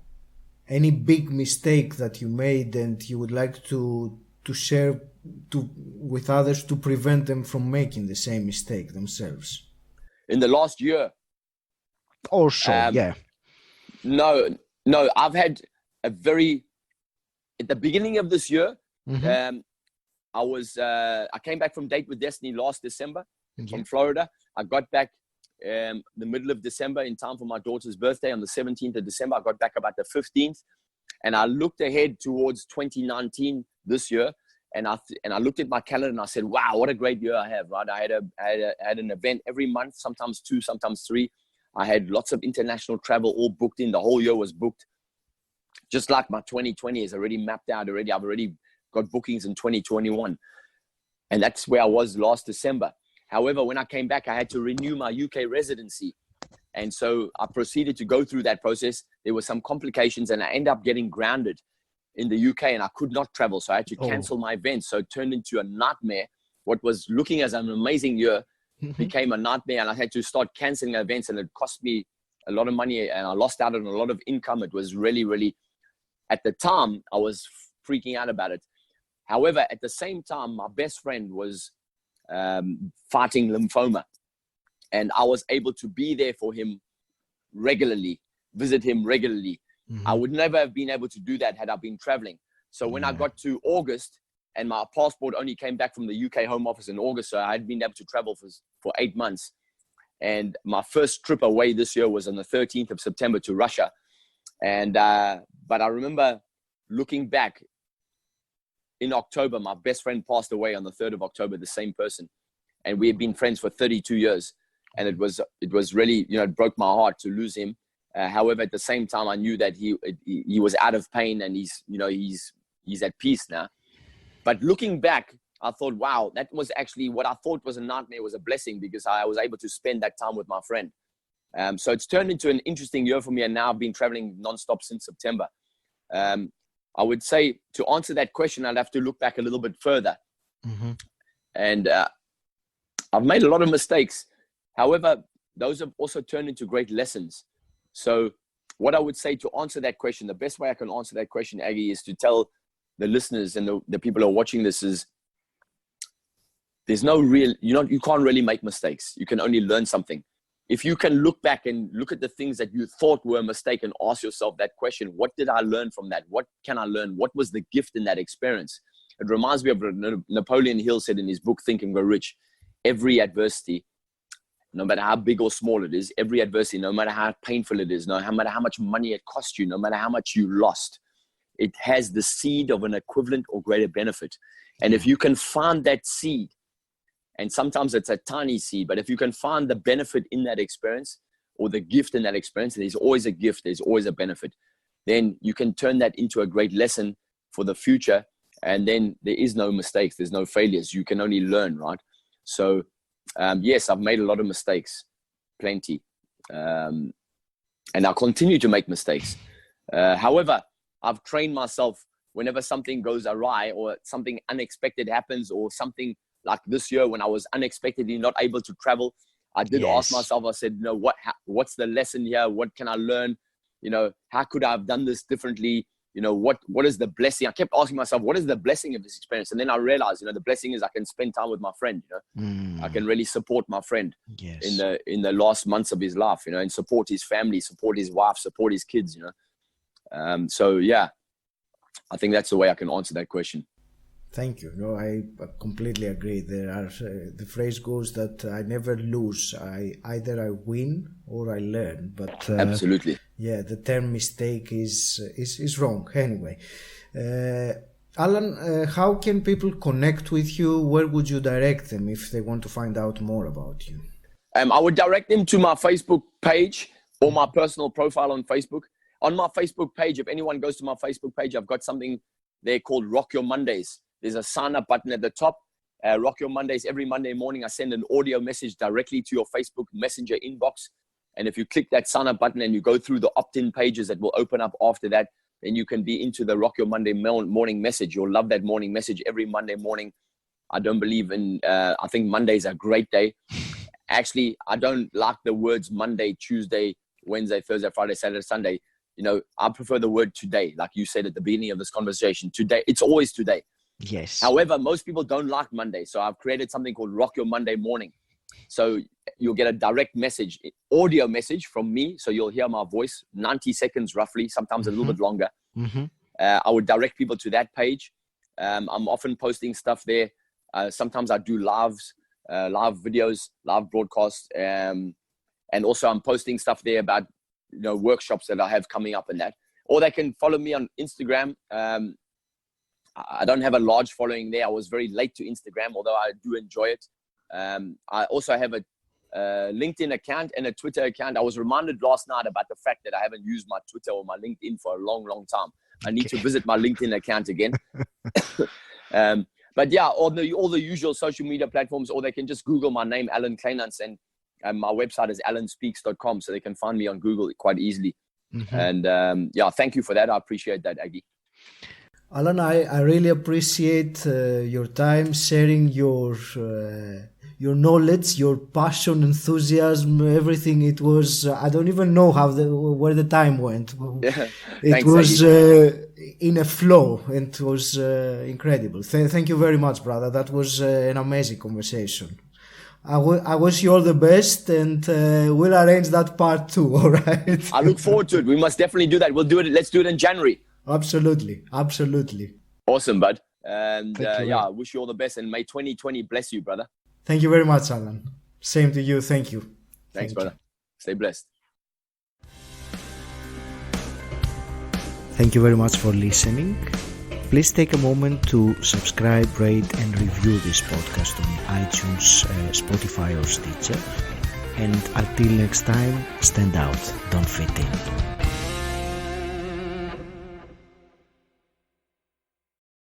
any big mistake that you made and you would like to share with others to prevent them from making the same mistake themselves? In the last year? Also, yeah. No, I've had at the beginning of this year, I came back from Date with Destiny last December from Florida. I got back the middle of December in time for my daughter's birthday on the 17th of December. I got back about the 15th, and I looked ahead towards 2019 this year, and I looked at my calendar and I said, wow, what a great year I have, right? I had an event every month, sometimes 2, sometimes 3. I had lots of international travel all booked in. The whole year was booked. Just like my 2020 is already mapped out already. I've already got bookings in 2021. And that's where I was last December. However, when I came back, I had to renew my UK residency. And so I proceeded to go through that process. There were some complications and I ended up getting grounded in the UK and I could not travel. So I had to cancel my event. So it turned into a nightmare. What was looking as an amazing year became a nightmare, and I had to start canceling events, and it cost me a lot of money and I lost out on a lot of income. It was really, really, at the time, I was freaking out about it. However, at the same time, my best friend was fighting lymphoma, and I was able to be there for him regularly, visit him regularly. I would never have been able to do that had I been traveling. So when I got to August, and my passport only came back from the UK Home Office in August, so I had been able to travel for 8 months. And my first trip away this year was on the 13th of September to Russia. And but I remember looking back in October, my best friend passed away on the 3rd of October, the same person. And we had been friends for 32 years. And it was really, it broke my heart to lose him. However, at the same time, I knew that he was out of pain and he's at peace now. But looking back, I thought, wow, that was actually what I thought was a nightmare was a blessing, because I was able to spend that time with my friend. So it's turned into an interesting year for me. And now I've been traveling nonstop since September. I would say, to answer that question, I'd have to look back a little bit further. And I've made a lot of mistakes. However, those have also turned into great lessons. So what I would say to answer that question, the best way I can answer that question, Aggie, is to tell the listeners and the people who are watching this is, there's no real, you can't really make mistakes. You can only learn something. If you can look back and look at the things that you thought were a mistake and ask yourself that question, what did I learn from that? What can I learn? What was the gift in that experience? It reminds me of what Napoleon Hill said in his book, Think and Grow Rich. Every adversity, no matter how big or small it is, every adversity, no matter how painful it is, no matter how much money it cost you, no matter how much you lost, it has the seed of an equivalent or greater benefit. And if you can find that seed, and sometimes it's a tiny seed, but if you can find the benefit in that experience or the gift in that experience, there's always a gift, there's always a benefit, then you can turn that into a great lesson for the future. And then there is no mistakes, there's no failures. You can only learn, right? So yes, I've made a lot of mistakes, plenty. And I'll continue to make mistakes. However, I've trained myself whenever something goes awry or something unexpected happens, or something like this year when I was unexpectedly not able to travel, I did ask myself, I said, what's the lesson here? What can I learn? How could I have done this differently? What is the blessing? I kept asking myself, what is the blessing of this experience? And then I realized, the blessing is I can spend time with my friend. I can really support my friend in the last months of his life, and support his family, support his wife, support his kids, So yeah, I think that's the way I can answer that question. Thank you. No, I completely agree. The phrase goes that I never lose. Either I win or I learn. But absolutely, yeah, the term mistake is wrong. Anyway, Allan, how can people connect with you? Where would you direct them if they want to find out more about you? I would direct them to my Facebook page or my personal profile on Facebook. On my Facebook page, if anyone goes to my Facebook page, I've got something there called Rock Your Mondays. There's a sign up button at the top. Rock Your Mondays. Every Monday morning, I send an audio message directly to your Facebook Messenger inbox. And if you click that sign up button and you go through the opt-in pages that will open up after that, then you can be into the Rock Your Monday morning message. You'll love that morning message every Monday morning. I don't believe in, I think Monday's a great day. Actually, I don't like the words Monday, Tuesday, Wednesday, Thursday, Friday, Saturday, Sunday. You know, I prefer the word today. Like you said at the beginning of this conversation, today, it's always today. Yes. However, most people don't like Monday. So I've created something called Rock Your Monday Morning. So you'll get a direct message, audio message from me. So you'll hear my voice, 90 seconds roughly, sometimes a little bit longer. I would direct people to that page. I'm often posting stuff there. Sometimes I do live videos, live broadcasts. And also I'm posting stuff there about, you know, workshops that I have coming up and that. Or they can follow me on Instagram. I don't have a large following there. I was very late to Instagram, although I do enjoy it. I also have a LinkedIn account and a Twitter account. I was reminded last night about the fact that I haven't used my Twitter or my LinkedIn for a long, long time. I need to visit my LinkedIn account again. But yeah, all the usual social media platforms, or they can just Google my name, Allan Kleynhans, and my website is allanspeaks.com, so they can find me on Google quite easily. And yeah, thank you for that. I appreciate that, Aggie. Allan, I really appreciate your time sharing your knowledge, your passion, enthusiasm, everything. It was, I don't even know where the time went. Yeah, it thanks, was in a flow, and it was incredible. Thank you very much, brother. That was an amazing conversation. I wish you all the best, and we'll arrange that part too, all right? I look forward to it. We must definitely do that. We'll do it. Let's do it in January. Absolutely. Awesome, bud. And yeah, I wish you all the best, and may 2020 bless you, brother. Thank you very much, Allan. Same to you. Thank you. Thanks, brother. Stay blessed. Thank you very much for listening. Please take a moment to subscribe, rate, and review this podcast on iTunes, Spotify, or Stitcher. And until next time, stand out, don't fit in.